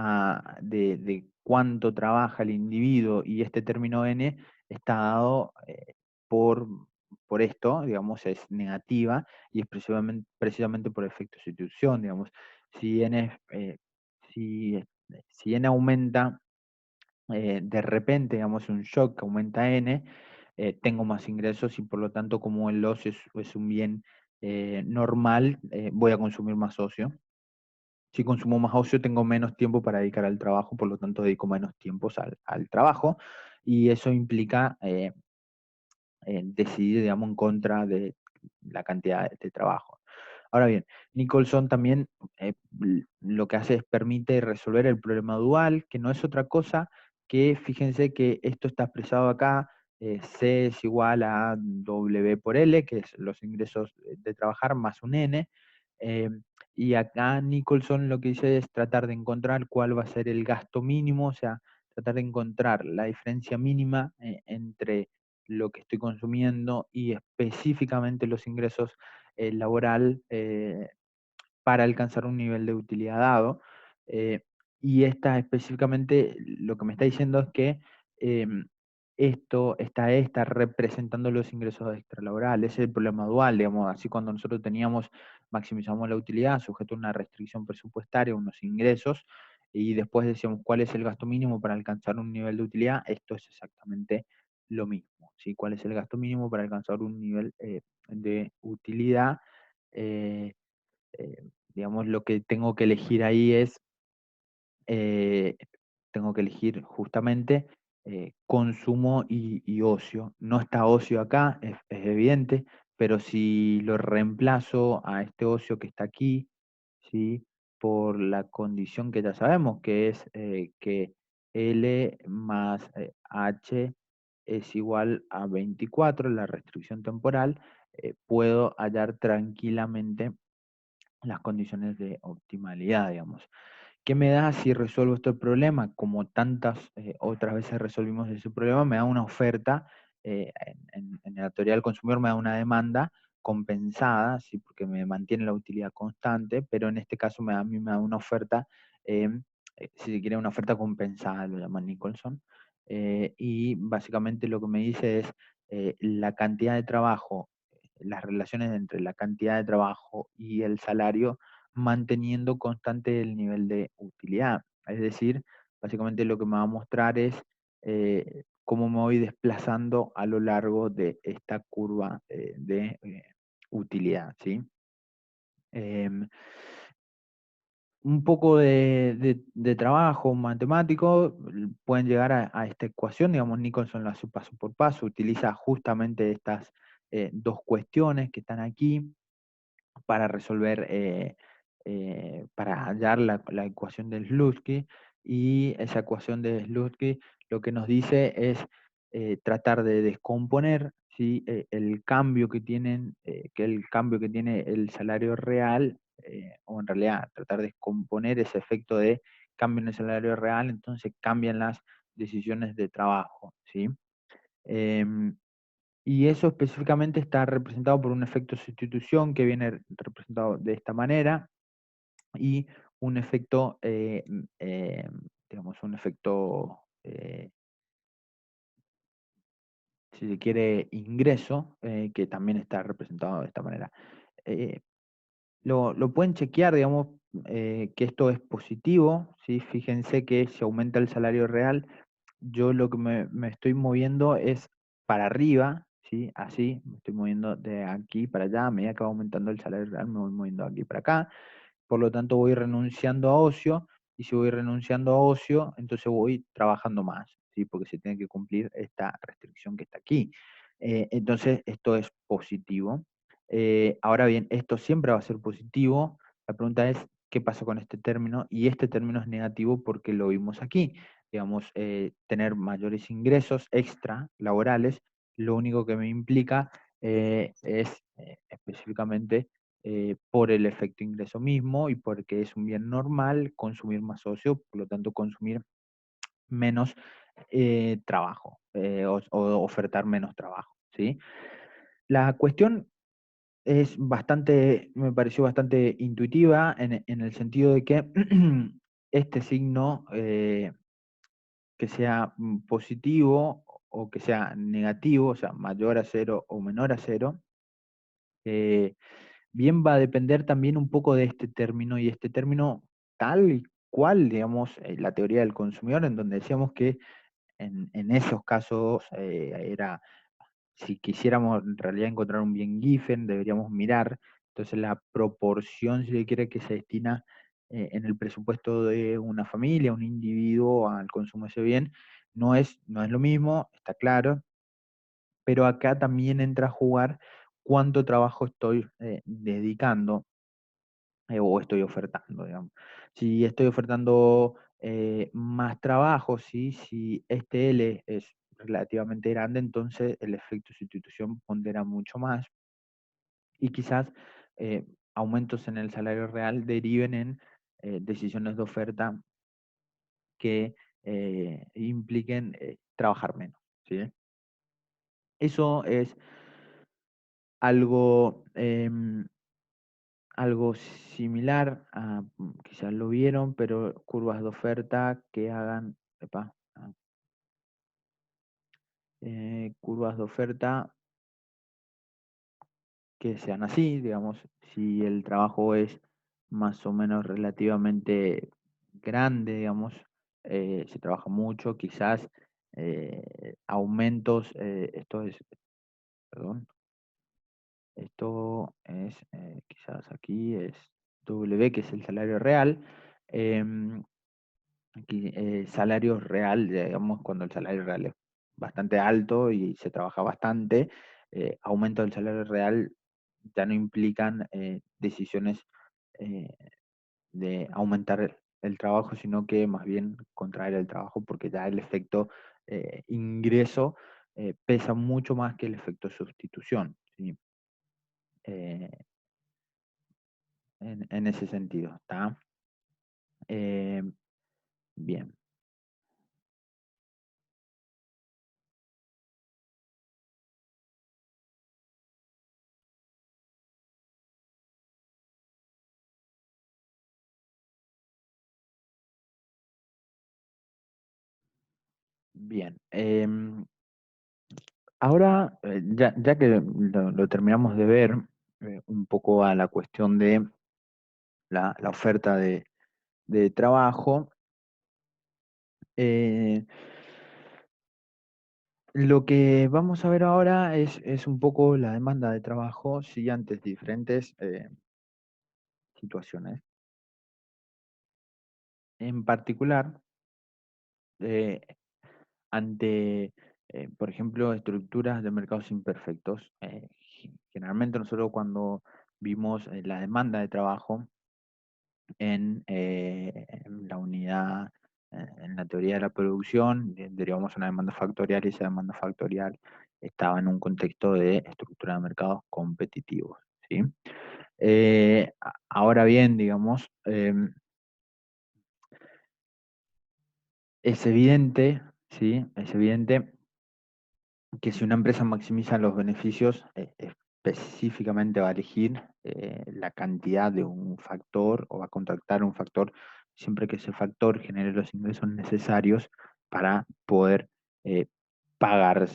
de cuánto trabaja el individuo y este término n está dado por, por esto, digamos, es negativa, y es precisamente por efecto de sustitución, digamos. Si n, si, si n aumenta de repente, digamos, un shock que aumenta n, tengo más ingresos y por lo tanto, como el ocio es un bien normal, voy a consumir más ocio. Si consumo más ocio, tengo menos tiempo para dedicar al trabajo, por lo tanto, dedico menos tiempos al trabajo, y eso implica decidir, digamos, en contra de la cantidad de trabajo. Ahora bien, Nicholson también lo que hace es permite resolver el problema dual, que no es otra cosa que, fíjense que esto está expresado acá, C es igual a W por L, que es los ingresos de trabajar más un N, eh, y acá Nicholson lo que dice es tratar de encontrar cuál va a ser el gasto mínimo, o sea, tratar de encontrar la diferencia mínima entre lo que estoy consumiendo y específicamente los ingresos laboral para alcanzar un nivel de utilidad dado. eh, y esta específicamente lo que me está diciendo es que esto está representando los ingresos extralaborales, es el problema dual, digamos, así cuando nosotros maximizamos la utilidad sujeto a una restricción presupuestaria, unos ingresos, y después decíamos cuál es el gasto mínimo para alcanzar un nivel de utilidad, esto es exactamente lo mismo, ¿sí? ¿Cuál es el gasto mínimo para alcanzar un nivel de utilidad? Eh, digamos, lo que tengo que elegir ahí es, eh, tengo que elegir justamente consumo y ocio. No está ocio acá, es evidente, pero si lo reemplazo a este ocio que está aquí, ¿sí? Por la condición que ya sabemos, que es que L más H es igual a 24, la restricción temporal, puedo hallar tranquilamente las condiciones de optimalidad, digamos. ¿Qué me da si resuelvo este problema? Como tantas otras veces resolvimos ese problema, me da una oferta, en la teoría del consumidor me da una demanda compensada, ¿sí? Porque me mantiene la utilidad constante, pero en este caso a mí me da una oferta, eh, si se quiere, una oferta compensada, lo llama Nicholson, y básicamente lo que me dice es la cantidad de trabajo, las relaciones entre la cantidad de trabajo y el salario, manteniendo constante el nivel de utilidad. Es decir, básicamente lo que me va a mostrar es cómo me voy desplazando a lo largo de esta curva de utilidad, ¿sí? Em, un poco de trabajo matemático, pueden llegar a esta ecuación, digamos, Nicholson la hace paso por paso, utiliza justamente estas dos cuestiones que están aquí para resolver, para hallar la ecuación de Slutsky, y esa ecuación de Slutsky lo que nos dice es tratar de descomponer ¿sí? El cambio que el cambio que tiene el salario real, o en realidad tratar de descomponer ese efecto de cambio en el salario real, entonces cambian las decisiones de trabajo, ¿sí? Em, y eso específicamente está representado por un efecto sustitución que viene representado de esta manera y un efecto, digamos, un efecto, si se quiere, ingreso, que también está representado de esta manera. Eh, lo pueden chequear, digamos, que esto es positivo, ¿sí? Fíjense que si aumenta el salario real, yo lo que me estoy moviendo es para arriba, ¿sí? Así, me estoy moviendo de aquí para allá, a medida que va aumentando el salario real, me voy moviendo de aquí para acá. Por lo tanto voy renunciando a ocio, y si voy renunciando a ocio, entonces voy trabajando más, ¿sí? Porque se tiene que cumplir esta restricción que está aquí. Entonces, esto es positivo. Ahora bien, esto siempre va a ser positivo. La pregunta es, ¿qué pasa con este término? Y este término es negativo porque lo vimos aquí. Digamos, tener mayores ingresos extra laborales, lo único que me implica es específicamente por el efecto ingreso mismo y porque es un bien normal consumir más ocio, por lo tanto consumir menos trabajo, o ofertar menos trabajo, ¿sí? La cuestión es bastante, me pareció bastante intuitiva en el sentido de que este signo, que sea positivo o que sea negativo, o sea, mayor a cero o menor a cero, eh, bien va a depender también un poco de este término, y este término tal y cual, digamos, la teoría del consumidor, en donde decíamos que en esos casos era, si quisiéramos en realidad encontrar un bien Giffen, deberíamos mirar, entonces la proporción, si le quiere, que se destina en el presupuesto de una familia, un individuo al consumo de ese bien, no es lo mismo, está claro, pero acá también entra a jugar cuánto trabajo estoy dedicando, o estoy ofertando, digamos. Si estoy ofertando más trabajo, ¿sí? Si este L es relativamente grande, entonces el efecto sustitución pondera mucho más, y quizás eh, aumentos en el salario real deriven en decisiones de oferta que impliquen trabajar menos, ¿sí? Eso es algo, algo similar a, quizás lo vieron, pero curvas de oferta que hagan, curvas de oferta que sean así, digamos, si el trabajo es más o menos relativamente grande, digamos, se trabaja mucho, quizás aumentos, perdón, esto es, quizás aquí es W, que es el salario real. em, Aquí, salario real, digamos, cuando el salario real es bastante alto y se trabaja bastante, aumento del salario real ya no implican decisiones eh, de aumentar el trabajo, sino que más bien contraer el trabajo, porque ya el efecto ingreso pesa mucho más que el efecto sustitución, ¿sí? Eh, en ese sentido, ¿está? Eh, bien, bien. Ahora, ya que lo terminamos de ver, un poco a la cuestión de la oferta de trabajo, eh, lo que vamos a ver ahora es un poco la demanda de trabajo, sí, ante diferentes situaciones. En particular, eh, ante, por ejemplo, estructuras de mercados imperfectos. Generalmente nosotros cuando vimos la demanda de trabajo en la unidad en la teoría de la producción, derivamos una demanda factorial y esa demanda factorial estaba en un contexto de estructura de mercados competitivos, ¿sí? Ahora bien, digamos, es evidente, ¿sí? Es evidente que si una empresa maximiza los beneficios, específicamente va a elegir la cantidad de un factor o va a contratar un factor siempre que ese factor genere los ingresos necesarios para poder eh, pagar,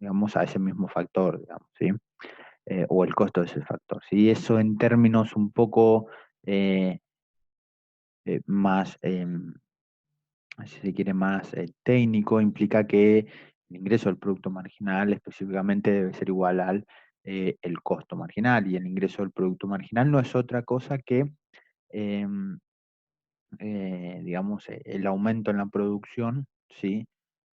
digamos, a ese mismo factor, digamos, ¿sí? O el costo de ese factor. ¿Sí? Eso en términos un poco eh, más si se quiere, más técnico, implica que el ingreso del producto marginal específicamente debe ser igual al el costo marginal, y el ingreso del producto marginal no es otra cosa que, em, digamos, el aumento en la producción, ¿sí?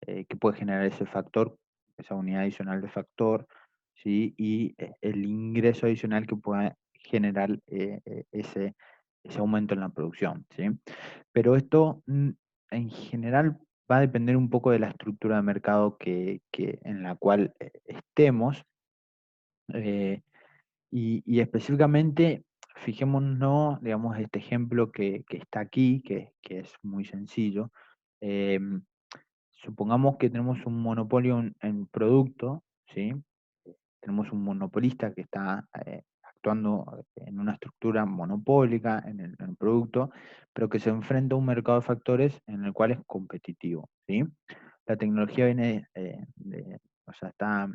Que puede generar ese factor, esa unidad adicional de factor, ¿sí? Y el ingreso adicional que pueda generar ese aumento en la producción, ¿sí? Pero esto en general va a depender un poco de la estructura de mercado en la cual estemos. eh, y específicamente, fijémonos, digamos, este ejemplo que está aquí, que es muy sencillo. em, Supongamos que tenemos un monopolio en producto, ¿sí? Tenemos un monopolista que está actuando en una estructura monopólica en el producto, pero que se enfrenta a un mercado de factores en el cual es competitivo, ¿sí? La tecnología viene, o sea, está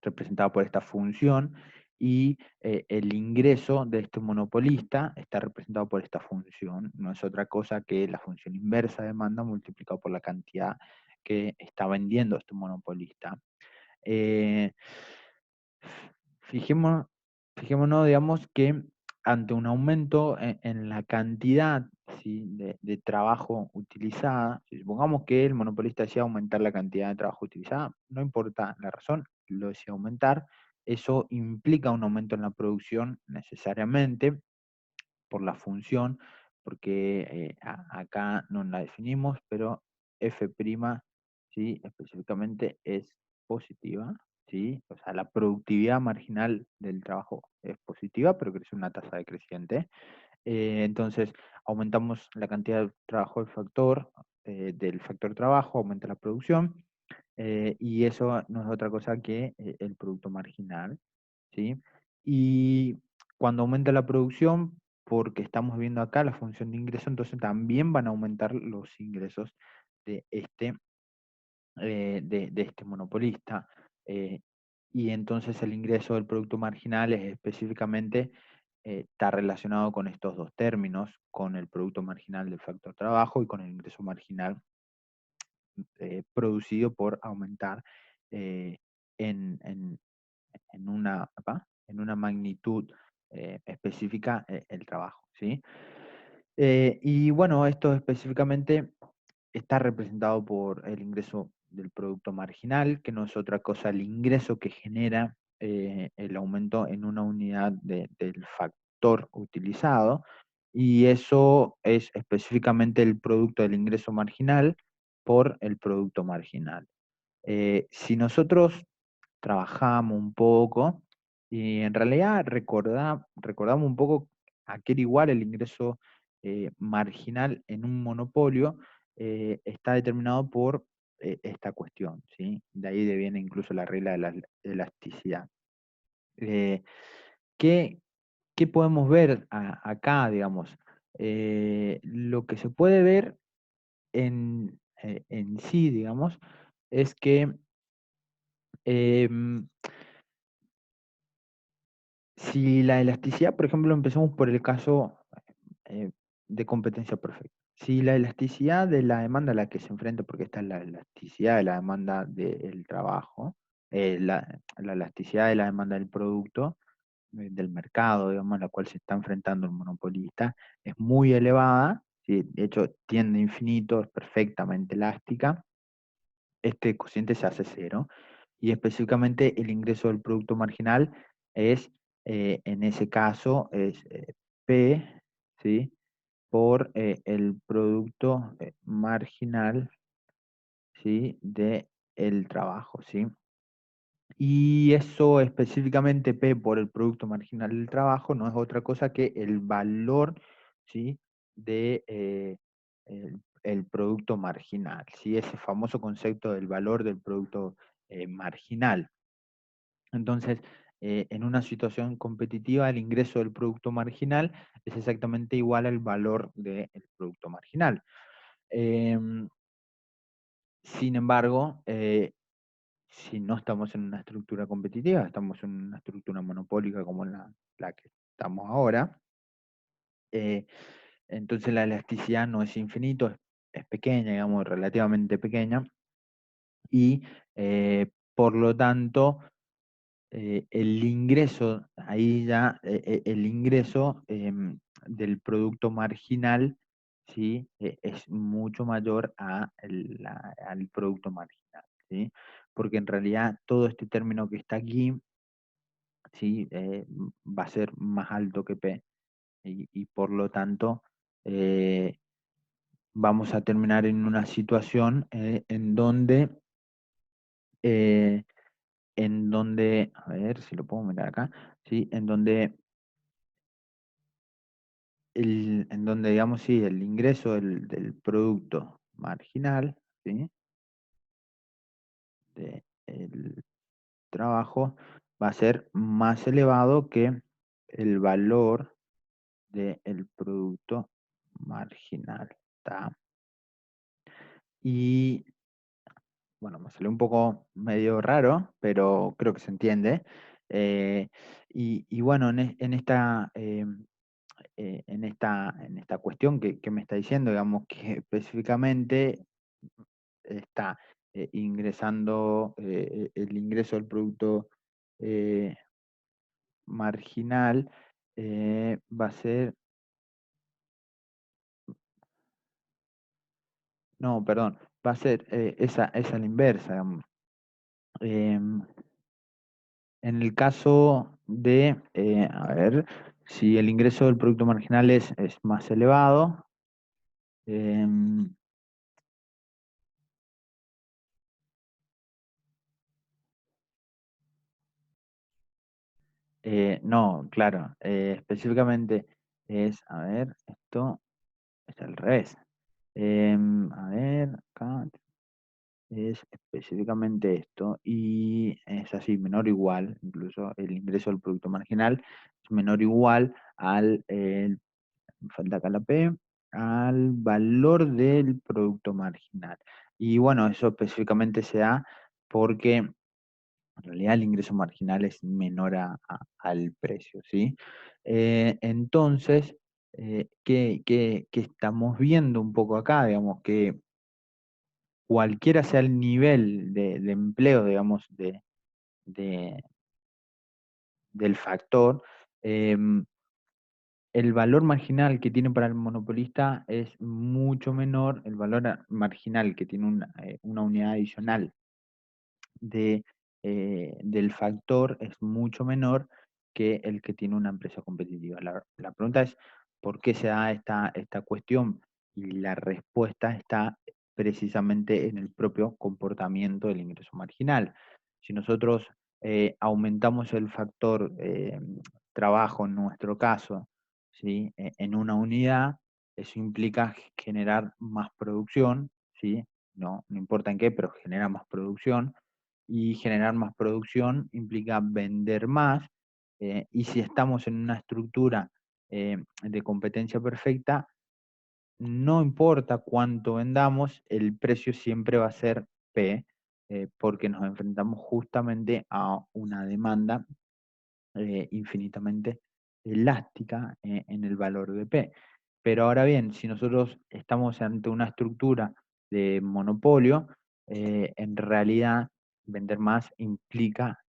representada por esta función y el ingreso de este monopolista está representado por esta función. No es otra cosa que la función inversa de demanda multiplicado por la cantidad que está vendiendo este monopolista. Eh, Fijémonos, fijémonos, digamos, que ante un aumento en la cantidad, ¿sí? de trabajo utilizada, si supongamos que el monopolista decía aumentar la cantidad de trabajo utilizada, no importa la razón, lo decía aumentar, eso implica un aumento en la producción necesariamente por la función, porque acá no la definimos, pero F', ¿sí? Específicamente es positiva, ¿sí? O sea, la productividad marginal del trabajo es positiva, pero crece una tasa decreciente. Entonces, aumentamos la cantidad de trabajo del factor trabajo, aumenta la producción, y eso no es otra cosa que el producto marginal, ¿sí? Y cuando aumenta la producción, porque estamos viendo acá la función de ingreso, entonces también van a aumentar los ingresos de este monopolista. eh, y entonces el ingreso del producto marginal es específicamente, está relacionado con estos dos términos, con el producto marginal del factor trabajo y con el ingreso marginal producido por aumentar eh, en, en- en una magnitud específica el trabajo, ¿sí? Y bueno, esto específicamente está representado por el ingreso del producto marginal, que no es otra cosa el ingreso que genera el aumento en una unidad del factor utilizado, y eso es específicamente el producto del ingreso marginal por el producto marginal. Si nosotros trabajamos un poco y en realidad recordamos un poco a qué era igual el ingreso marginal en un monopolio, está determinado por esta cuestión, ¿sí? De ahí viene incluso la regla de la elasticidad. Eh, ¿qué, qué podemos ver acá, digamos? Lo que se puede ver en sí, digamos, es que em, si la elasticidad, por ejemplo, empezamos por el caso eh, de competencia perfecta. Si la elasticidad de la demanda a la que se enfrenta, porque esta es la elasticidad de la demanda del trabajo, la elasticidad de la demanda del producto, del mercado, digamos, a la cual se está enfrentando el monopolista, es muy elevada, ¿sí? De hecho tiende a infinito, es perfectamente elástica, este cociente se hace cero, y específicamente el ingreso del producto marginal es, en ese caso, es P, ¿sí? por el producto marginal, ¿sí? De el trabajo, ¿sí? Y eso específicamente P por el producto marginal del trabajo no es otra cosa que el valor, ¿sí? de el producto marginal, ¿sí? Ese famoso concepto del valor del producto marginal. Entonces, en una situación competitiva, el ingreso del producto marginal es exactamente igual al valor del producto marginal. Em, Sin embargo, si no estamos en una estructura competitiva, estamos en una estructura monopólica como la que estamos ahora, eh, entonces la elasticidad no es infinito, es pequeña, digamos, relativamente pequeña, y por lo tanto, el ingreso, ahí ya, el ingreso del producto marginal, ¿sí? Es mucho mayor al producto marginal, ¿sí? Porque en realidad todo este término que está aquí, ¿sí? Va a ser más alto que P y por lo tanto eh, vamos a terminar en una situación eh, a ver si lo puedo mirar acá, ¿sí? En donde digamos, sí, el ingreso del producto marginal, ¿sí? del trabajo va a ser más elevado que el valor del producto marginal. ¿Tá? Y bueno, me salió un poco medio raro, pero creo que se entiende. Eh, y bueno, en esta cuestión que me está diciendo, digamos que específicamente está ingresando el ingreso del producto eh, marginal, va a ser, no, perdón, va a ser esa la inversa, digamos. Em, En el caso de, a ver, si el ingreso del producto marginal es más elevado, em, no, claro, específicamente es, a ver, esto es al revés. A ver, acá es específicamente esto, y es así, menor o igual, incluso el ingreso del producto marginal es menor o igual me falta acá la P, al valor del producto marginal. Y bueno, eso específicamente se da porque en realidad el ingreso marginal es menor al precio, ¿sí? Entonces, ¿qué estamos viendo un poco acá? Digamos que cualquiera sea el nivel de empleo, digamos, de- del factor, el valor marginal que tiene para el monopolista es mucho menor, el valor marginal que tiene una unidad adicional del factor es mucho menor que el que tiene una empresa competitiva. La pregunta es, ¿por qué se da esta cuestión? Y la respuesta está precisamente en el propio comportamiento del ingreso marginal. Si nosotros aumentamos el factor trabajo, en nuestro caso, ¿sí? En una unidad, eso implica generar más producción, ¿sí? No importa en qué, pero genera más producción y generar más producción implica vender más, y si estamos en una estructura de competencia perfecta, no importa cuánto vendamos, el precio siempre va a ser P, porque nos enfrentamos justamente a una demanda infinitamente elástica en el valor de P. Pero ahora bien, si nosotros estamos ante una estructura de monopolio, en realidad vender más implica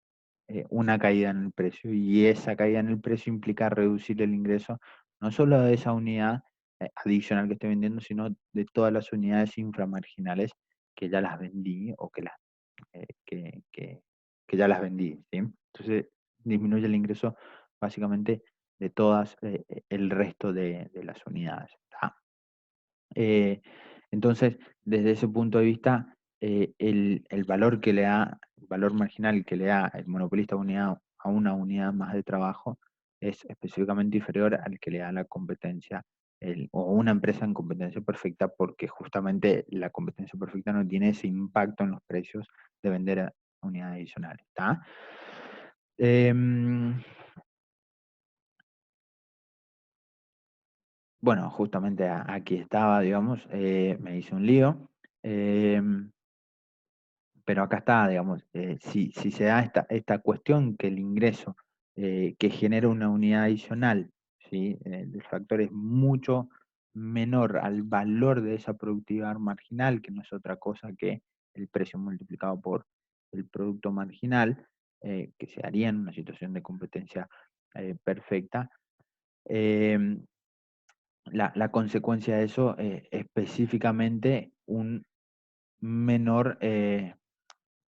una caída en el precio y esa caída en el precio implica reducir el ingreso no solo de esa unidad adicional que estoy vendiendo, sino de todas las unidades inframarginales que ya las vendí o eh, que, que- que ya las vendí, ¿sí? Entonces disminuye el ingreso básicamente de todas el resto de las unidades. ¿Tá? Eh, entonces, desde ese punto de vista, el valor que le da, el valor marginal que le da el monopolista a una unidad más de trabajo es específicamente inferior al que le da la competencia o una empresa en competencia perfecta, porque justamente la competencia perfecta no tiene ese impacto en los precios de vender a unidades adicionales. ¿Está? Em, bueno, justamente aquí estaba, digamos, me hice un lío. Em, pero acá está, digamos, si se da esta cuestión que el ingreso que genera una unidad adicional, ¿sí? El factor es mucho menor al valor de esa productividad marginal, que no es otra cosa que el precio multiplicado por el producto marginal, que se haría en una situación de competencia perfecta. em, la consecuencia de eso es específicamente un menor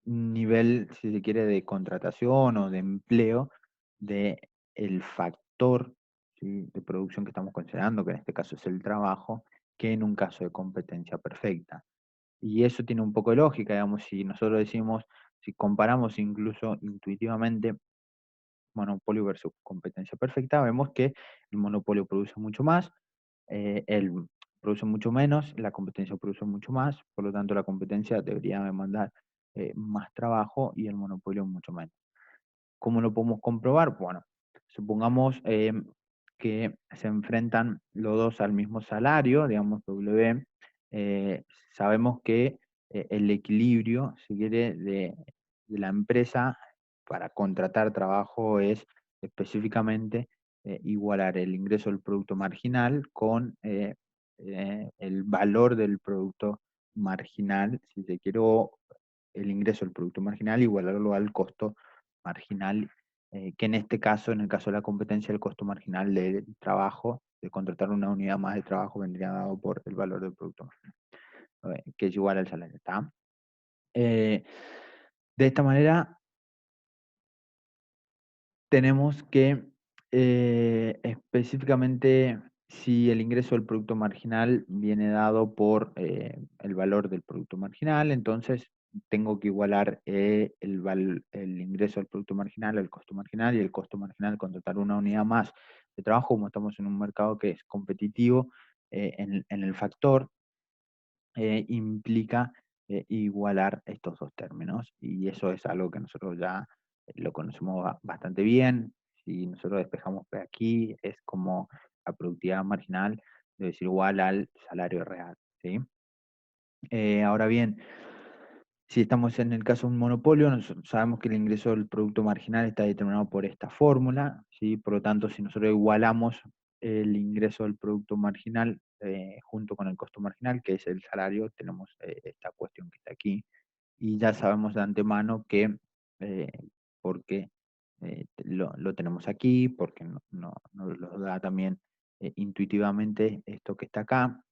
nivel, si se quiere, de contratación o de empleo de el factor, ¿sí?, de producción que estamos considerando, que en este caso es el trabajo, que en un caso de competencia perfecta. Y eso tiene un poco de lógica, digamos, si nosotros decimos, si comparamos incluso intuitivamente monopolio versus competencia perfecta, vemos que el monopolio produce mucho más, él produce mucho menos, la competencia produce mucho más, por lo tanto la competencia debería demandar más trabajo y el monopolio mucho menos. ¿Cómo lo podemos comprobar? Bueno, supongamos que se enfrentan los dos al mismo salario, digamos W, sabemos que el equilibrio, si quiere, de la empresa para contratar trabajo es específicamente igualar el ingreso del producto marginal con el valor del producto marginal, si se quiere, o el ingreso del producto marginal, igualarlo al costo marginal, que en este caso, en el caso de la competencia, el costo marginal del trabajo, de contratar una unidad más de trabajo, vendría dado por el valor del producto marginal, que es igual al salario. ¿Está? Eh, de esta manera, tenemos que específicamente si el ingreso del producto marginal viene dado por el valor del producto marginal, entonces tengo que igualar el ingreso del producto marginal al costo marginal, y el costo marginal contratar una unidad más de trabajo, como estamos en un mercado que es competitivo en el factor, implica igualar estos dos términos, y eso es algo que nosotros ya lo conocemos bastante bien. Si nosotros despejamos P aquí, es como la productividad marginal debe ser igual al salario real, ¿sí? Ahora bien, si estamos en el caso de un monopolio, sabemos que el ingreso del producto marginal está determinado por esta fórmula, ¿sí? Por lo tanto, si nosotros igualamos el ingreso del producto marginal junto con el costo marginal, que es el salario, tenemos esta cuestión que está aquí, y ya sabemos de antemano que, eh, porque lo tenemos aquí, porque nos lo da también intuitivamente esto que está acá.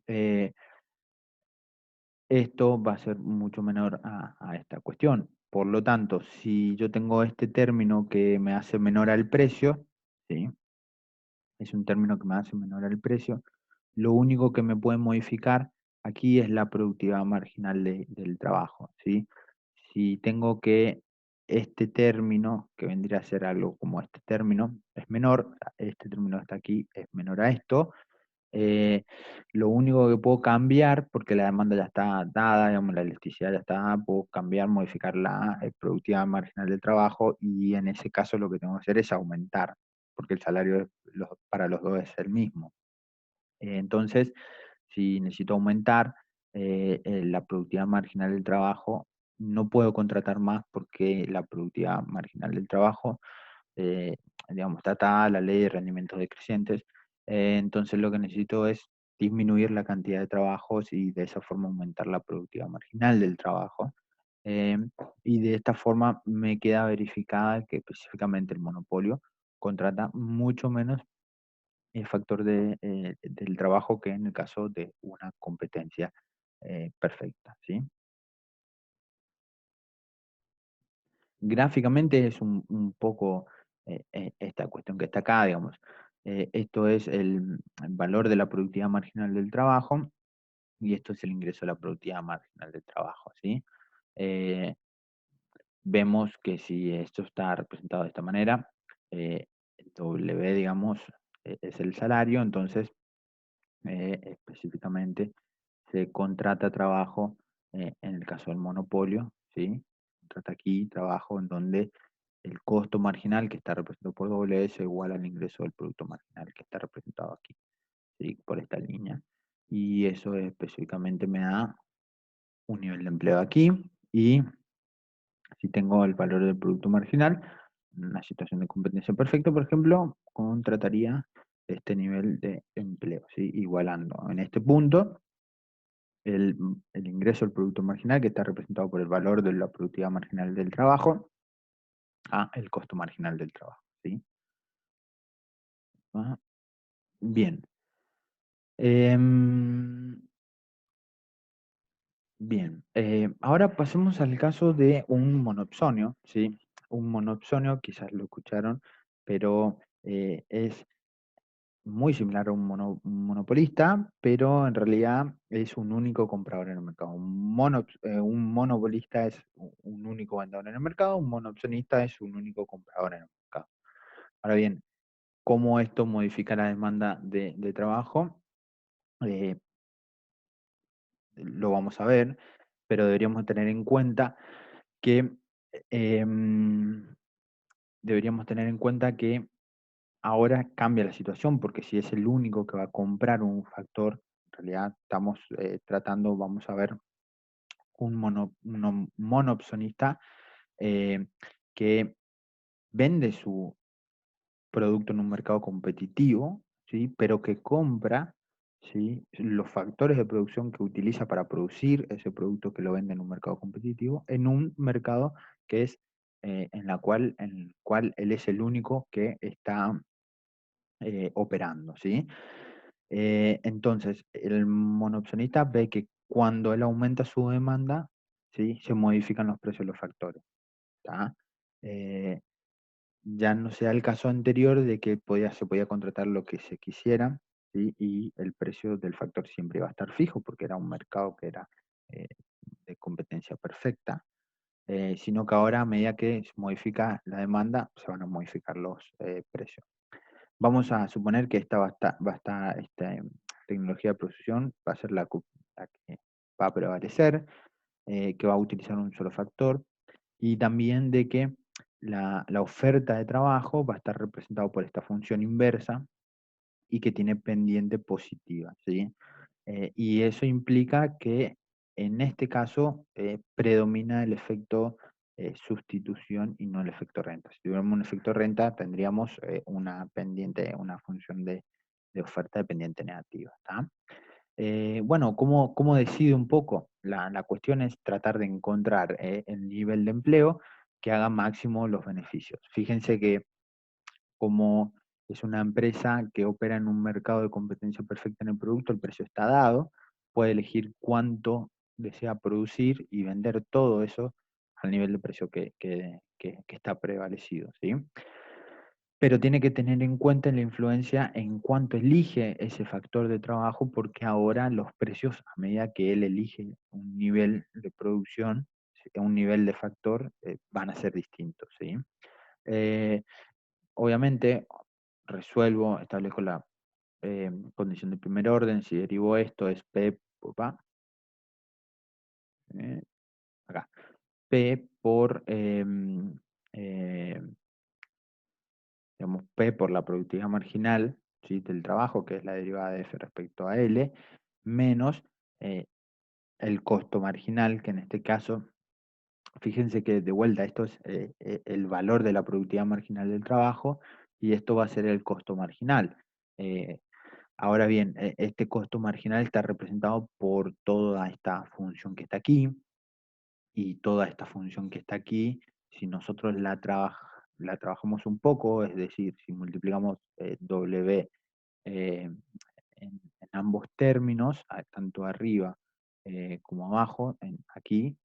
eh, Esto va a ser mucho menor a esta cuestión. Por lo tanto, si yo tengo este término que me hace menor al precio, ¿sí? Es un término que me hace menor al precio, lo único que me puede modificar aquí es la productividad marginal del trabajo, ¿sí? Si tengo que este término, que vendría a ser algo como este término, es menor, este término está aquí, es menor a esto, eh, lo único que puedo cambiar, porque la demanda ya está dada, digamos, la elasticidad ya está, puedo cambiar, modificar la productividad marginal del trabajo, y en ese caso lo que tengo que hacer es aumentar, porque el salario para los dos es el mismo. Entonces, si necesito aumentar la productividad marginal del trabajo, no puedo contratar más porque la productividad marginal del trabajo, eh, digamos, está atada a la ley de rendimientos decrecientes. Entonces lo que necesito es disminuir la cantidad de trabajos y de esa forma aumentar la productividad marginal del trabajo. Eh, y de esta forma me queda verificada que específicamente el monopolio contrata mucho menos el factor del trabajo que en el caso de una competencia perfecta, ¿sí? Gráficamente es un poco esta cuestión que está acá, digamos. Esto es el valor de la productividad marginal del trabajo y esto es el ingreso a la productividad marginal del trabajo, ¿sí? Eh, Vemos que si esto está representado de esta manera, W, digamos, es el salario, entonces específicamente se contrata trabajo en el caso del monopolio, ¿sí? Contrata aquí trabajo en donde el costo marginal que está representado por W es igual al ingreso del producto marginal que está representado aquí, ¿sí? Por esta línea. Y eso específicamente me da un nivel de empleo aquí y si tengo el valor del producto marginal, en una situación de competencia perfecta, por ejemplo, contrataría este nivel de empleo, ¿sí? Igualando en este punto el, el ingreso del producto marginal, que está representado por el valor de la productividad marginal del trabajo, a el costo marginal del trabajo, ¿sí? Ah, bien. Em, bien. Ahora pasemos al caso de un monopsonio, ¿sí? Un monopsonio, quizás lo escucharon, pero es muy similar a un monopolista, pero en realidad es un único comprador en el mercado. Un monopolista es un único vendedor en el mercado, un monoopcionista es un único comprador en el mercado. Ahora bien, ¿cómo esto modifica la demanda de trabajo? Eh, lo vamos a ver, pero deberíamos tener en cuenta que em, deberíamos tener en cuenta que ahora cambia la situación porque si es el único que va a comprar un factor, en realidad estamos tratando, vamos a ver, un monoopsonista eh, que vende su producto en un mercado competitivo, ¿sí? Pero que compra, ¿sí? Los factores de producción que utiliza para producir ese producto que lo vende en un mercado competitivo, en un mercado que es en el cual él es el único que está operando, ¿sí? Entonces, el monoopcionista ve que cuando él aumenta su demanda, ¿sí? Se modifican los precios de los factores, ¿tá? Eh, ya no sea el caso anterior de que se podía contratar lo que se quisiera, ¿sí? Y el precio del factor siempre iba a estar fijo porque era un mercado que era eh, de competencia perfecta, sino que ahora a medida que se modifica la demanda, se van a modificar los precios. Vamos a suponer que esta tecnología de producción va a ser la que va a prevalecer, que va a utilizar un solo factor, y también de que la oferta de trabajo va a estar representada por esta función inversa y que tiene pendiente positiva, ¿sí? Y eso implica que en este caso predomina el efecto sustitución y no el efecto renta. Si tuviéramos un efecto renta, tendríamos una pendiente, una función de oferta de pendiente negativa, ¿tá? Bueno, ¿cómo decide un poco? La cuestión es tratar de encontrar el nivel de empleo que haga máximo los beneficios. Fíjense que como es una empresa que opera en un mercado de competencia perfecta en el producto, el precio está dado, puede elegir cuánto desea producir y vender todo eso al nivel de precio que está prevalecido, ¿sí? Pero tiene que tener en cuenta la influencia en cuánto elige ese factor de trabajo, porque ahora los precios, a medida que él elige un nivel de producción, ¿sí? Un nivel de factor, van a ser distintos, ¿sí? Eh, Obviamente, establezco la condición de primer orden, si derivo esto es P, pa, eh, acá, P por, eh, digamos, P por la productividad marginal, ¿sí? Del trabajo, que es la derivada de F respecto a L, menos eh, el costo marginal, que en este caso, fíjense que de vuelta esto es el valor de la productividad marginal del trabajo y esto va a ser el costo marginal. Eh, Ahora bien, este costo marginal está representado por toda esta función que está aquí y toda esta función que está aquí, si nosotros la trabajamos un poco, es decir, si multiplicamos W en ambos términos, tanto arriba como abajo, aquí,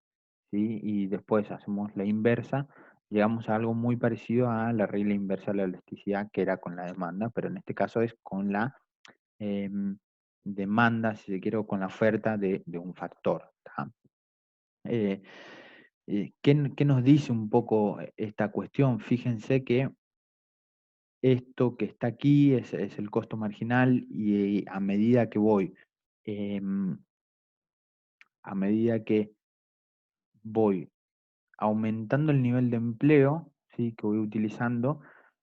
¿sí? Y después hacemos la inversa, llegamos a algo muy parecido a la regla inversa de la elasticidad, que era con la demanda, pero en este caso es con la em, demanda, si se quiere, o con la oferta de un factor. ¿Tá? Eh, ¿qué nos dice un poco esta cuestión? Fíjense que esto que está aquí es el costo marginal y a medida que em, a medida que voy aumentando el nivel de empleo, ¿sí? Que voy utilizando,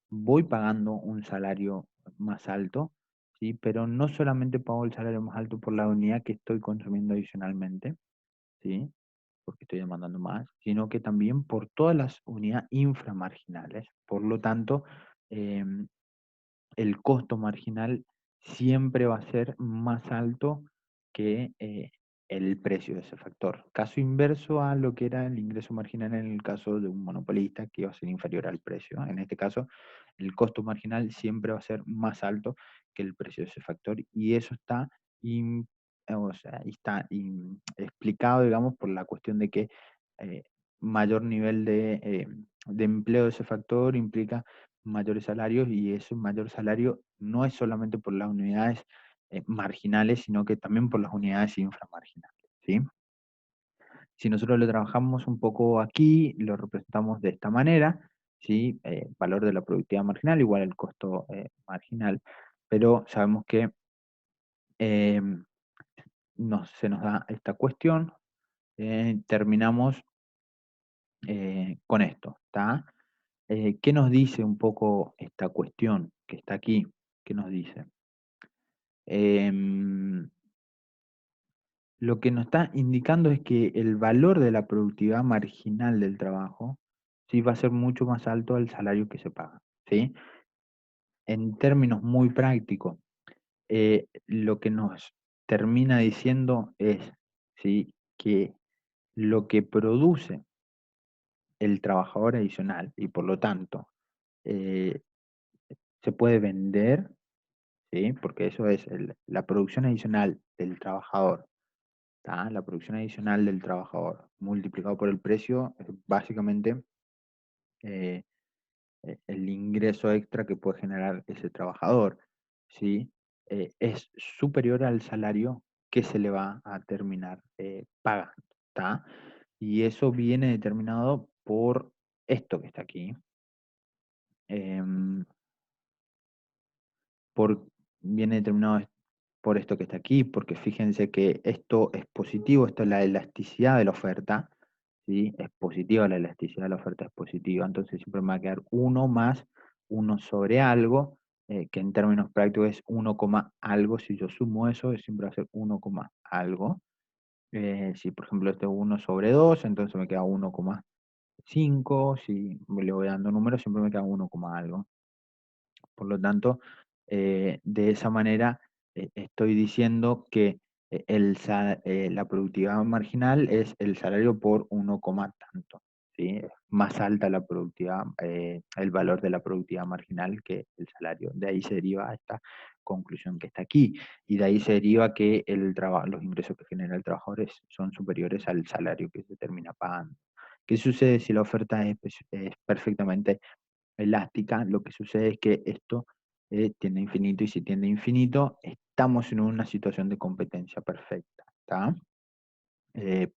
voy pagando un salario más alto, ¿sí? Pero no solamente pago el salario más alto por la unidad que estoy consumiendo adicionalmente, ¿sí? Porque estoy demandando más, sino que también por todas las unidades inframarginales. Por lo tanto, em, el costo marginal siempre va a ser más alto que el precio de ese factor. Caso inverso a lo que era el ingreso marginal en el caso de un monopolista, que iba a ser inferior al precio. En este caso, el costo marginal siempre va a ser más alto que el precio de ese factor y eso está, o sea, explicado, digamos, por la cuestión de que eh, mayor nivel de empleo de ese factor implica mayores salarios y ese mayor salario no es solamente por las unidades marginales, sino que también por las unidades inframarginales, ¿sí? Si nosotros lo trabajamos un poco aquí, lo representamos de esta manera, ¿sí? Valor de la productividad marginal igual al costo marginal, pero sabemos que eh, se nos da esta cuestión, terminamos con esto, ¿está? ¿Qué nos dice un poco esta cuestión que está aquí? ¿Qué nos dice? Em, lo que nos está indicando es que el valor de la productividad marginal del trabajo sí va a ser mucho más alto al salario que se paga, ¿sí? En términos muy prácticos, lo que nos termina diciendo es, ¿sí? Que lo que produce el trabajador adicional y por lo tanto eh, se puede vender, ¿sí? Porque eso es la producción adicional del trabajador. ¿Tá? La producción adicional del trabajador multiplicado por el precio es básicamente eh, el ingreso extra que puede generar ese trabajador, ¿sí? Es superior al salario que se le va a terminar pagando, ¿tá? Y eso viene determinado por esto que está aquí, em, por, viene determinado por esto que está aquí, porque fíjense que esto es positivo, esto es la elasticidad de la oferta, ¿sí? Es positiva, la elasticidad de la oferta es positiva, entonces siempre me va a quedar uno más uno sobre algo, que en términos prácticos es 1, algo, si yo sumo eso, siempre va a ser 1, algo. Si por ejemplo este es 1 sobre 2, entonces me queda 1,5, si le voy dando números, siempre me queda 1, algo. Por lo tanto, de esa manera estoy diciendo que la productividad marginal es el salario por 1, tanto, ¿sí? Es más alta la productividad, el valor de la productividad marginal que el salario. De ahí se deriva esta conclusión que está aquí. Y de ahí se deriva que los ingresos que genera el trabajador son superiores al salario que se termina pagando. ¿Qué sucede si la oferta es perfectamente elástica? Lo que sucede es que esto tiende a infinito y si tiende a infinito, estamos en una situación de competencia perfecta, ¿tá?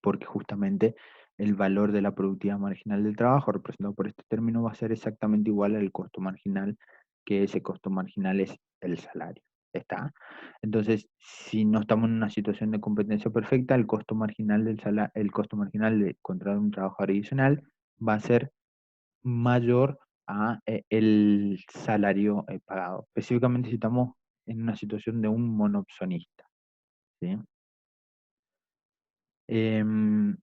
Porque justamente el valor de la productividad marginal del trabajo, representado por este término, va a ser exactamente igual al costo marginal, que ese costo marginal es el salario, ¿está? Entonces, si no estamos en una situación de competencia perfecta, el costo marginal el costo marginal de contratar un trabajador adicional va a ser mayor a el salario pagado. Específicamente si estamos en una situación de un monoopsonista, ¿sí? Em,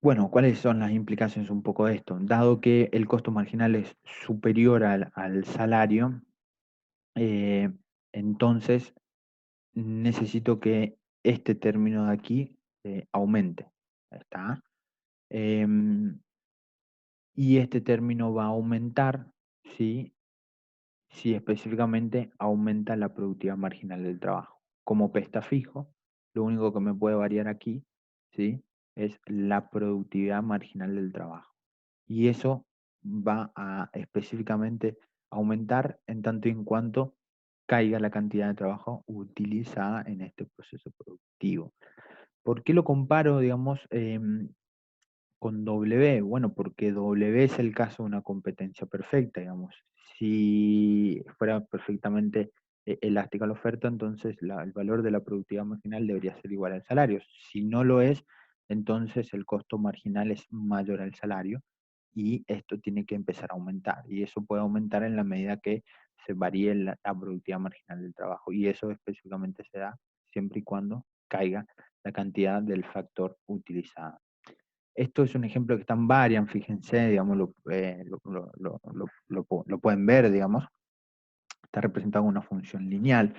bueno, ¿cuáles son las implicaciones un poco de esto? Dado que el costo marginal es superior al salario, eh, entonces necesito que este término de aquí aumente, ¿está? Em, y este término va a aumentar, ¿sí? Si específicamente aumenta la productividad marginal del trabajo. Como P está fijo, lo único que me puede variar aquí, ¿sí? es la productividad marginal del trabajo. Y eso va a específicamente aumentar en tanto y en cuanto caiga la cantidad de trabajo utilizada en este proceso productivo. ¿Por qué lo comparo, digamos, con W? Bueno, porque W es el caso de una competencia perfecta, digamos. Si fuera perfectamente elástica la oferta, entonces el valor de la productividad marginal debería ser igual al salario. Si no lo es, entonces el costo marginal es mayor al salario y esto tiene que empezar a aumentar. Y eso puede aumentar en la medida que se varíe la productividad marginal del trabajo. Y eso específicamente se da siempre y cuando caiga la cantidad del factor utilizado. Esto es un ejemplo que está en Varian, fíjense, digamos, lo pueden ver, digamos, está representado en una función lineal,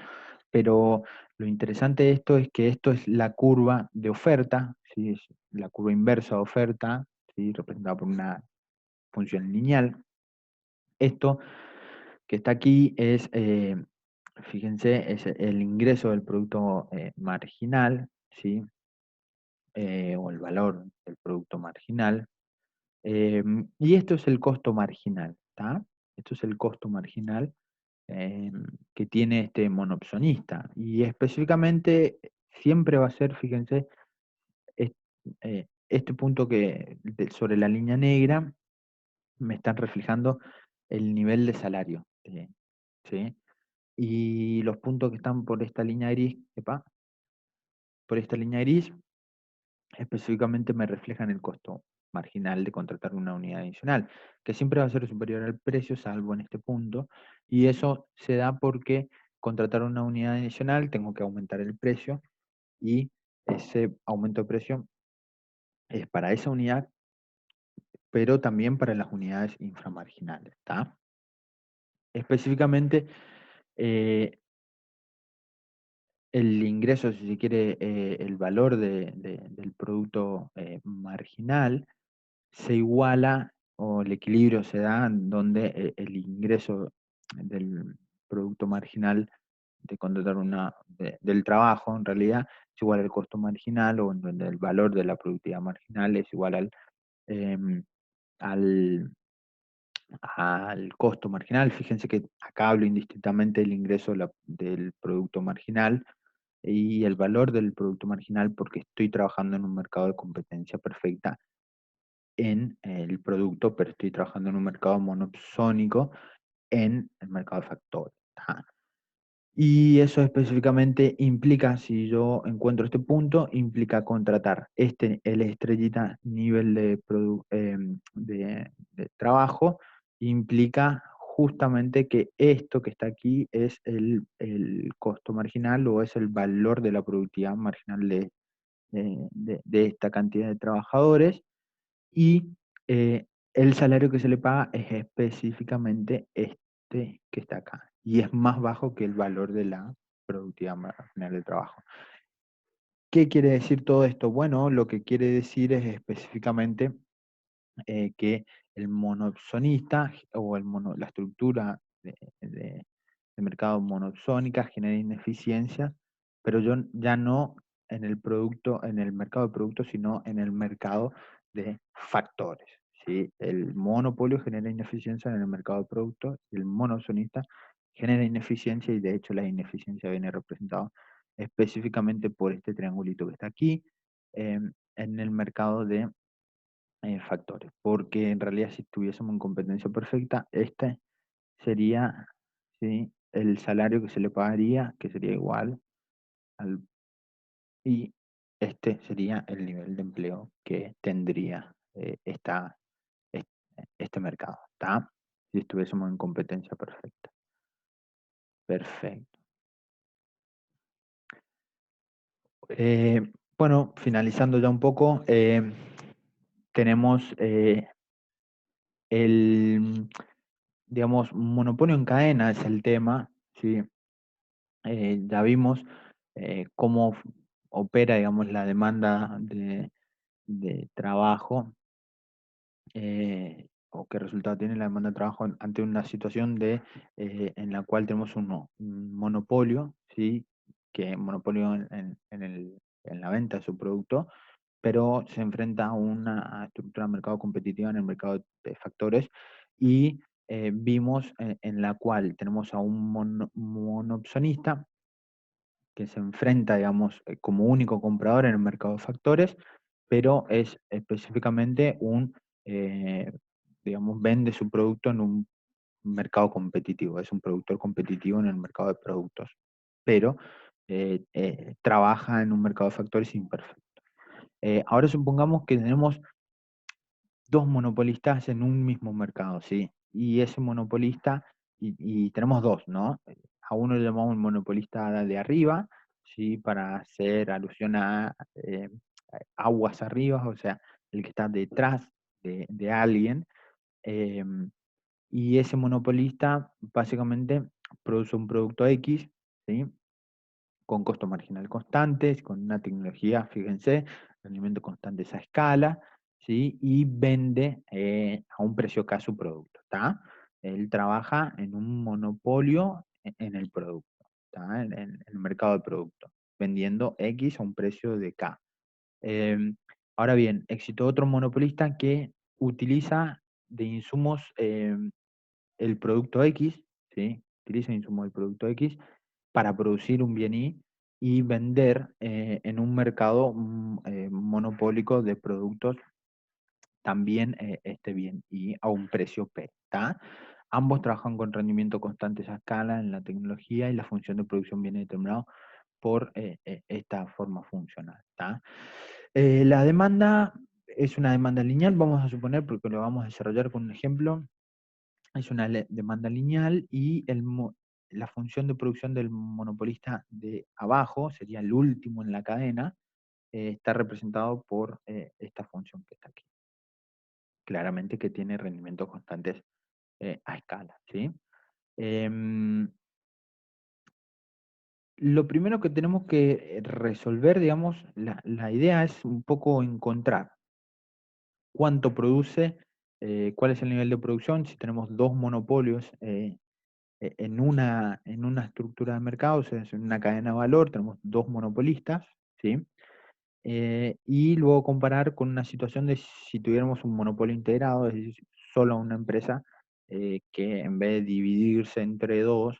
pero lo interesante de esto es que esto es la curva de oferta, ¿sí? Es la curva inversa de oferta, ¿sí? Representada por una función lineal. Esto que está aquí es, fíjense, es el ingreso del producto marginal, ¿sí? O el valor del producto marginal. Y esto es el costo marginal, ¿está? Esto es el costo marginal que tiene este monopsonista. Y específicamente siempre va a ser, fíjense, es- este punto sobre la línea negra me están reflejando el nivel de salario, ¿sí? Y los puntos que están por esta línea gris, epa, por esta línea gris, específicamente me reflejan el costo marginal de contratar una unidad adicional, que siempre va a ser superior al precio, salvo en este punto, y eso se da porque contratar una unidad adicional tengo que aumentar el precio y ese aumento de precio es para esa unidad, pero también para las unidades inframarginales, ¿está? Específicamente, eh, el ingreso, si se quiere, el valor del producto marginal, se iguala o el equilibrio se da en donde el ingreso del producto marginal de contratar del trabajo en realidad es igual al costo marginal o en donde el valor de la productividad marginal es igual em, al, al costo marginal. Fíjense que acá hablo indistintamente del ingreso del producto marginal y el valor del producto marginal porque estoy trabajando en un mercado de competencia perfecta en el producto, pero estoy trabajando en un mercado monopsónico en el mercado de factores. ¿Tá? Y eso específicamente implica, si yo encuentro este punto, implica contratar el estrellita nivel de trabajo, implica justamente que esto que está aquí es el costo marginal o es el valor de la productividad marginal de esta cantidad de trabajadores y el salario que se le paga es específicamente este que está acá y es más bajo que el valor de la productividad marginal del trabajo. ¿Qué quiere decir todo esto? Bueno, lo que quiere decir es específicamente que el monopsonista o la estructura de mercado monopsónica genera ineficiencia, pero yo ya no en el producto, en el mercado de productos, sino en el mercado de factores. ¿Sí? El monopolio genera ineficiencia en el mercado de productos y el monopsonista genera ineficiencia y de hecho la ineficiencia viene representada específicamente por este triangulito que está aquí en el mercado de factores, porque en realidad si estuviésemos en competencia perfecta, este sería, ¿sí? El salario que se le pagaría, que sería igual al, y este sería el nivel de empleo que tendría este, este mercado, ¿está? Si estuviésemos en competencia perfecta. Perfecto. Bueno, finalizando ya un poco, tenemos el, digamos, monopolio en cadena es el tema, ¿sí? Ya vimos cómo opera, digamos, la demanda de trabajo o qué resultado tiene la demanda de trabajo ante una situación en la cual tenemos un monopolio, ¿sí? Que monopolio en la venta de su producto pero se enfrenta a una estructura de mercado competitiva en el mercado de factores y vimos en la cual tenemos a un monopsonista que se enfrenta, digamos, como único comprador en el mercado de factores, pero es específicamente digamos, vende su producto en un mercado competitivo, es un productor competitivo en el mercado de productos, pero trabaja en un mercado de factores imperfecto. Ahora supongamos que tenemos dos monopolistas en un mismo mercado, ¿sí? Y ese monopolista, y tenemos dos, ¿no? A uno le llamamos el monopolista de arriba, ¿sí? Para hacer alusión a aguas arriba, o sea, el que está detrás de alguien. em, y ese monopolista básicamente produce un producto X, ¿sí? Con costo marginal constantes, con una tecnología, fíjense, rendimiento constante a escala, ¿sí? Y vende a un precio K su producto, ¿está? Él trabaja en un monopolio en el producto, ¿está? En el mercado de producto, vendiendo X a un precio de K. Ahora bien, existe otro monopolista que utiliza de insumos el producto X, ¿sí? Utiliza insumos del producto X para producir un bien y vender en un mercado monopólico de productos también este bien y a un precio P, ¿tá? Ambos trabajan con rendimiento constante a escala en la tecnología y la función de producción viene determinado por esta forma funcional, ¿tá? La demanda es una demanda lineal, vamos a suponer, porque lo vamos a desarrollar con un ejemplo, es una demanda lineal y la función de producción del monopolista de abajo, sería el último en la cadena, está representado por esta función que está aquí. Claramente que tiene rendimientos constantes a escala, ¿sí? Em, lo primero que tenemos que resolver, digamos, la idea es un poco encontrar cuánto produce, cuál es el nivel de producción, si tenemos dos monopolios en una estructura de mercado, o sea, en una cadena de valor, tenemos dos monopolistas, ¿sí? Y luego comparar con una situación de si tuviéramos un monopolio integrado, es decir, solo una empresa que en vez de dividirse entre dos,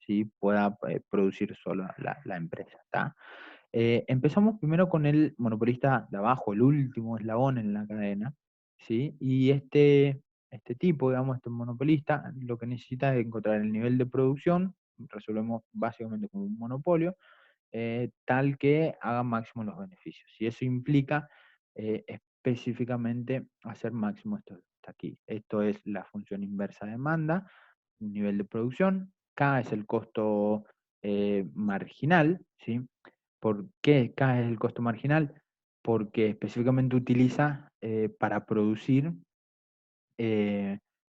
¿sí? Pueda producir solo la empresa, ¿tá? Empezamos primero con el monopolista de abajo, el último eslabón en la cadena, ¿sí? Y este tipo, digamos, este monopolista, lo que necesita es encontrar el nivel de producción, resolvemos básicamente como un monopolio, tal que haga máximo los beneficios. Y eso implica específicamente hacer máximo esto está aquí. Esto es la función inversa de demanda, nivel de producción. K es el costo marginal, ¿sí? ¿Por qué K es el costo marginal? Porque específicamente utiliza para producir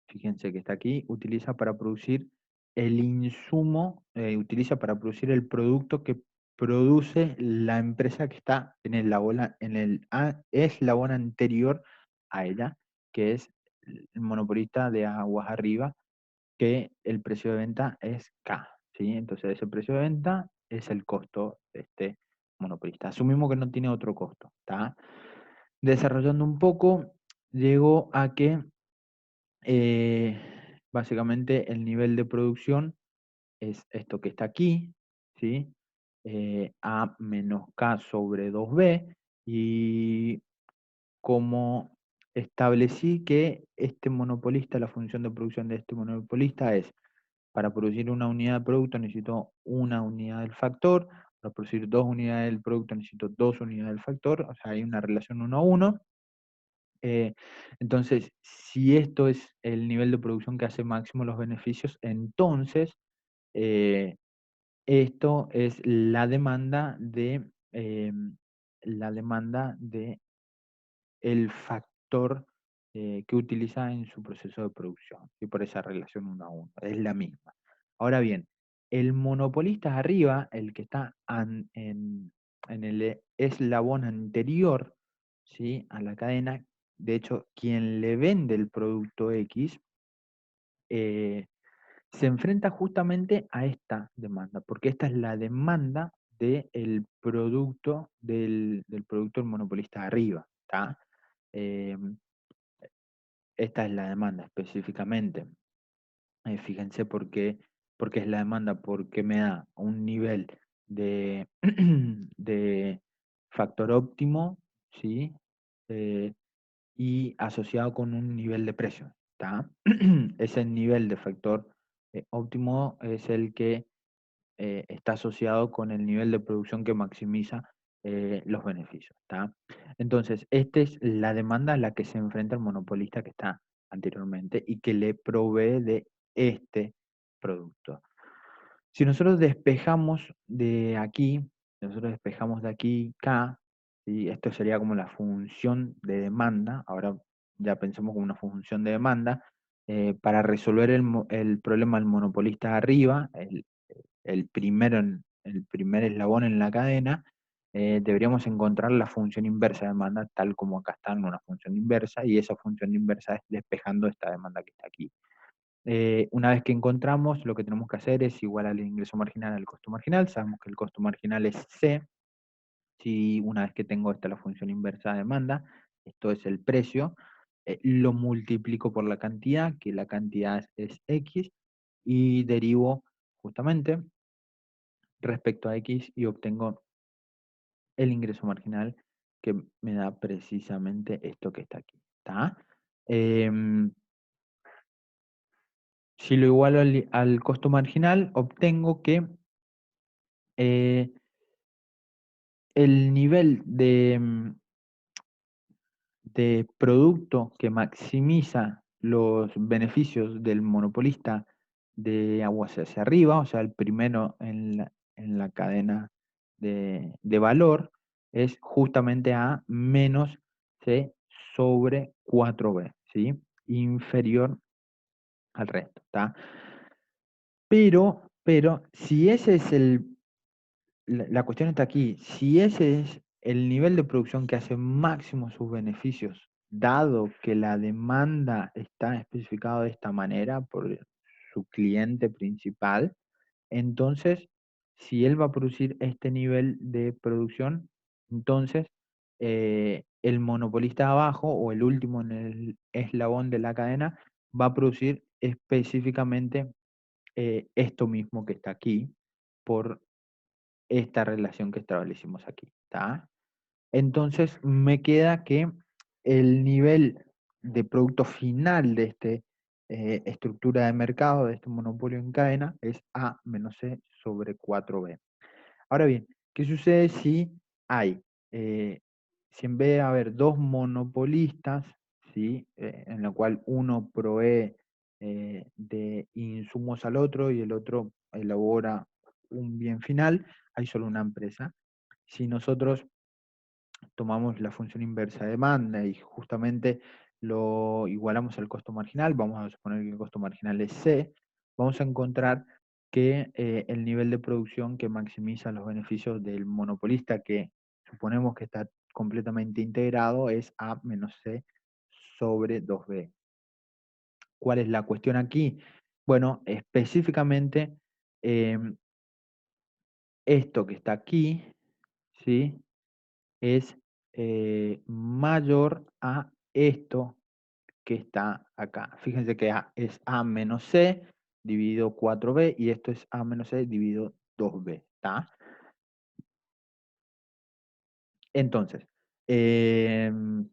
fíjense que está aquí, utiliza para producir el insumo, utiliza para producir el producto que produce la empresa que está en el eslabón anterior a ella, que es el monopolista de aguas arriba, que el precio de venta es K, ¿sí? Entonces ese precio de venta es el costo de este monopolista. Asumimos que no tiene otro costo, ¿está? Desarrollando un poco, llego a que eh, básicamente el nivel de producción es esto que está aquí, ¿sí? A menos K sobre 2B, y como establecí que este monopolista, la función de producción de este monopolista es, para producir una unidad de producto necesito una unidad del factor, para producir dos unidades del producto necesito dos unidades del factor, o sea, hay una relación 1 a 1. Entonces, si esto es el nivel de producción que hace máximo los beneficios, entonces eh, esto es la demanda de el factor que utiliza en su proceso de producción, y por esa relación 1 a 1, es la misma. Ahora bien, el monopolista arriba, el que está en el eslabón anterior, ¿sí? A la cadena, de hecho, quien le vende el producto X, se enfrenta justamente a esta demanda, porque esta es la demanda del producto del producto del monopolista de arriba, ¿tá? Esta es la demanda específicamente. Fíjense por qué es la demanda, porque me da un nivel de, de factor óptimo, ¿sí? Eh, y asociado con un nivel de precio, ¿tá? Ese nivel de factor óptimo es el que está asociado con el nivel de producción que maximiza los beneficios, ¿tá? Entonces, esta es la demanda a la que se enfrenta el monopolista que está anteriormente y que le provee de este producto. Si nosotros despejamos de aquí, nosotros despejamos de aquí K, y esto sería como la función de demanda, ahora ya pensemos como una función de demanda, para resolver el problema del monopolista arriba, el primer eslabón en la cadena, deberíamos encontrar la función inversa de demanda, tal como acá está en una función inversa, y esa función inversa es despejando esta demanda que está aquí. Una vez que encontramos, lo que tenemos que hacer es igualar el ingreso marginal al costo marginal. Sabemos que el costo marginal es C. Si una vez que tengo esta la función inversa de demanda, esto es el precio, lo multiplico por la cantidad, que la cantidad es X, y derivo justamente respecto a X y obtengo el ingreso marginal que me da precisamente esto que está aquí. ¿Está? Em, si lo igualo al costo marginal, obtengo que eh, el nivel de producto que maximiza los beneficios del monopolista de aguas hacia arriba, o sea, el primero en la cadena de valor, es justamente A menos C sobre 4B, ¿sí? Inferior al resto, ¿está? Pero si ese es la cuestión está aquí, si ese es el nivel de producción que hace máximo sus beneficios, dado que la demanda está especificada de esta manera por su cliente principal, entonces, si él va a producir este nivel de producción, entonces el monopolista de abajo o el último en el eslabón de la cadena va a producir específicamente esto mismo que está aquí por esta relación que establecimos aquí, ¿está? Entonces me queda que el nivel de producto final de esta estructura de mercado, de este monopolio en cadena, es A menos C sobre 4B. Ahora bien, ¿qué sucede si hay, si en vez de haber dos monopolistas, ¿sí? En la cual uno provee de insumos al otro y el otro elabora un bien final, hay solo una empresa? Si nosotros tomamos la función inversa de demanda y justamente lo igualamos al costo marginal, vamos a suponer que el costo marginal es C, vamos a encontrar que el nivel de producción que maximiza los beneficios del monopolista, que suponemos que está completamente integrado, es A menos C sobre 2B. ¿Cuál es la cuestión aquí? Bueno, específicamente esto que está aquí, ¿sí? Es mayor a esto que está acá. Fíjense que es A menos C dividido 4B y esto es A menos C dividido 2B. ¿Está? Entonces, em,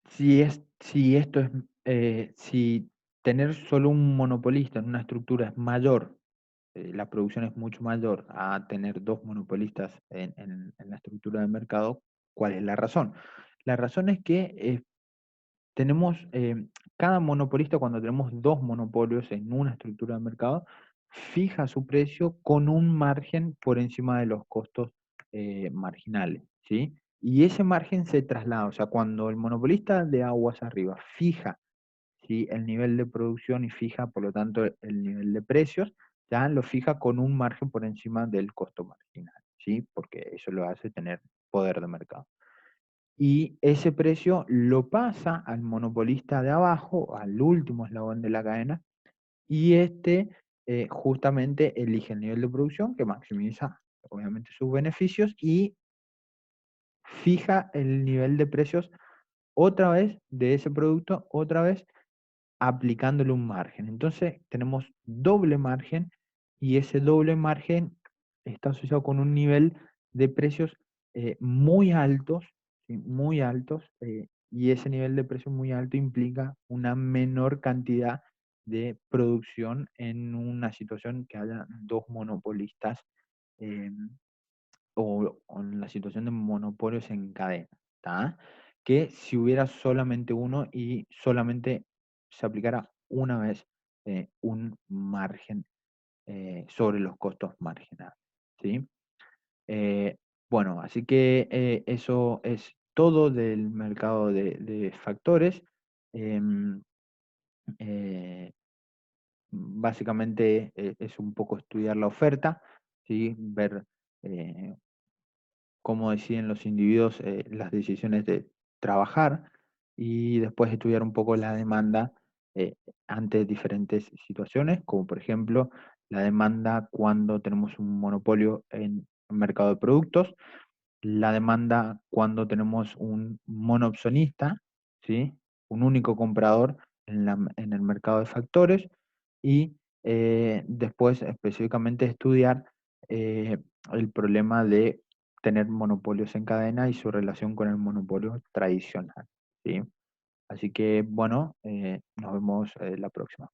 si esto es, si tener solo un monopolista en una estructura es mayor, la producción es mucho mayor a tener dos monopolistas en la estructura del mercado, ¿cuál es la razón? La razón es que tenemos, cada monopolista, cuando tenemos dos monopolios en una estructura de mercado, fija su precio con un margen por encima de los costos marginales, ¿sí? Y ese margen se traslada, o sea, cuando el monopolista de aguas arriba fija, ¿sí?, el nivel de producción y fija, por lo tanto, el nivel de precios, ya lo fija con un margen por encima del costo marginal, ¿sí? Porque eso lo hace tener poder de mercado. Y ese precio lo pasa al monopolista de abajo, al último eslabón de la cadena, y este justamente elige el nivel de producción que maximiza obviamente sus beneficios y fija el nivel de precios otra vez de ese producto, otra vez aplicándole un margen. Entonces tenemos doble margen y ese doble margen está asociado con un nivel de precios muy altos, ¿sí? Muy altos, y ese nivel de precios muy alto implica una menor cantidad de producción en una situación que haya dos monopolistas eh, o en la situación de monopolios en cadena, ¿tá? Que si hubiera solamente uno y solamente se aplicara una vez un margen sobre los costos marginales, ¿sí? Eh, bueno, así que eso es todo del mercado de factores. Em, eh, Básicamente es un poco estudiar la oferta, ¿sí? Ver eh, cómo deciden los individuos las decisiones de trabajar y después estudiar un poco la demanda eh, ante diferentes situaciones, como por ejemplo la demanda cuando tenemos un monopolio en el mercado de productos, la demanda cuando tenemos un monoopcionista, ¿sí? Un único comprador en el mercado de factores y después específicamente estudiar eh, el problema de tener monopolios en cadena y su relación con el monopolio tradicional, ¿sí? Así que bueno, nos vemos la próxima.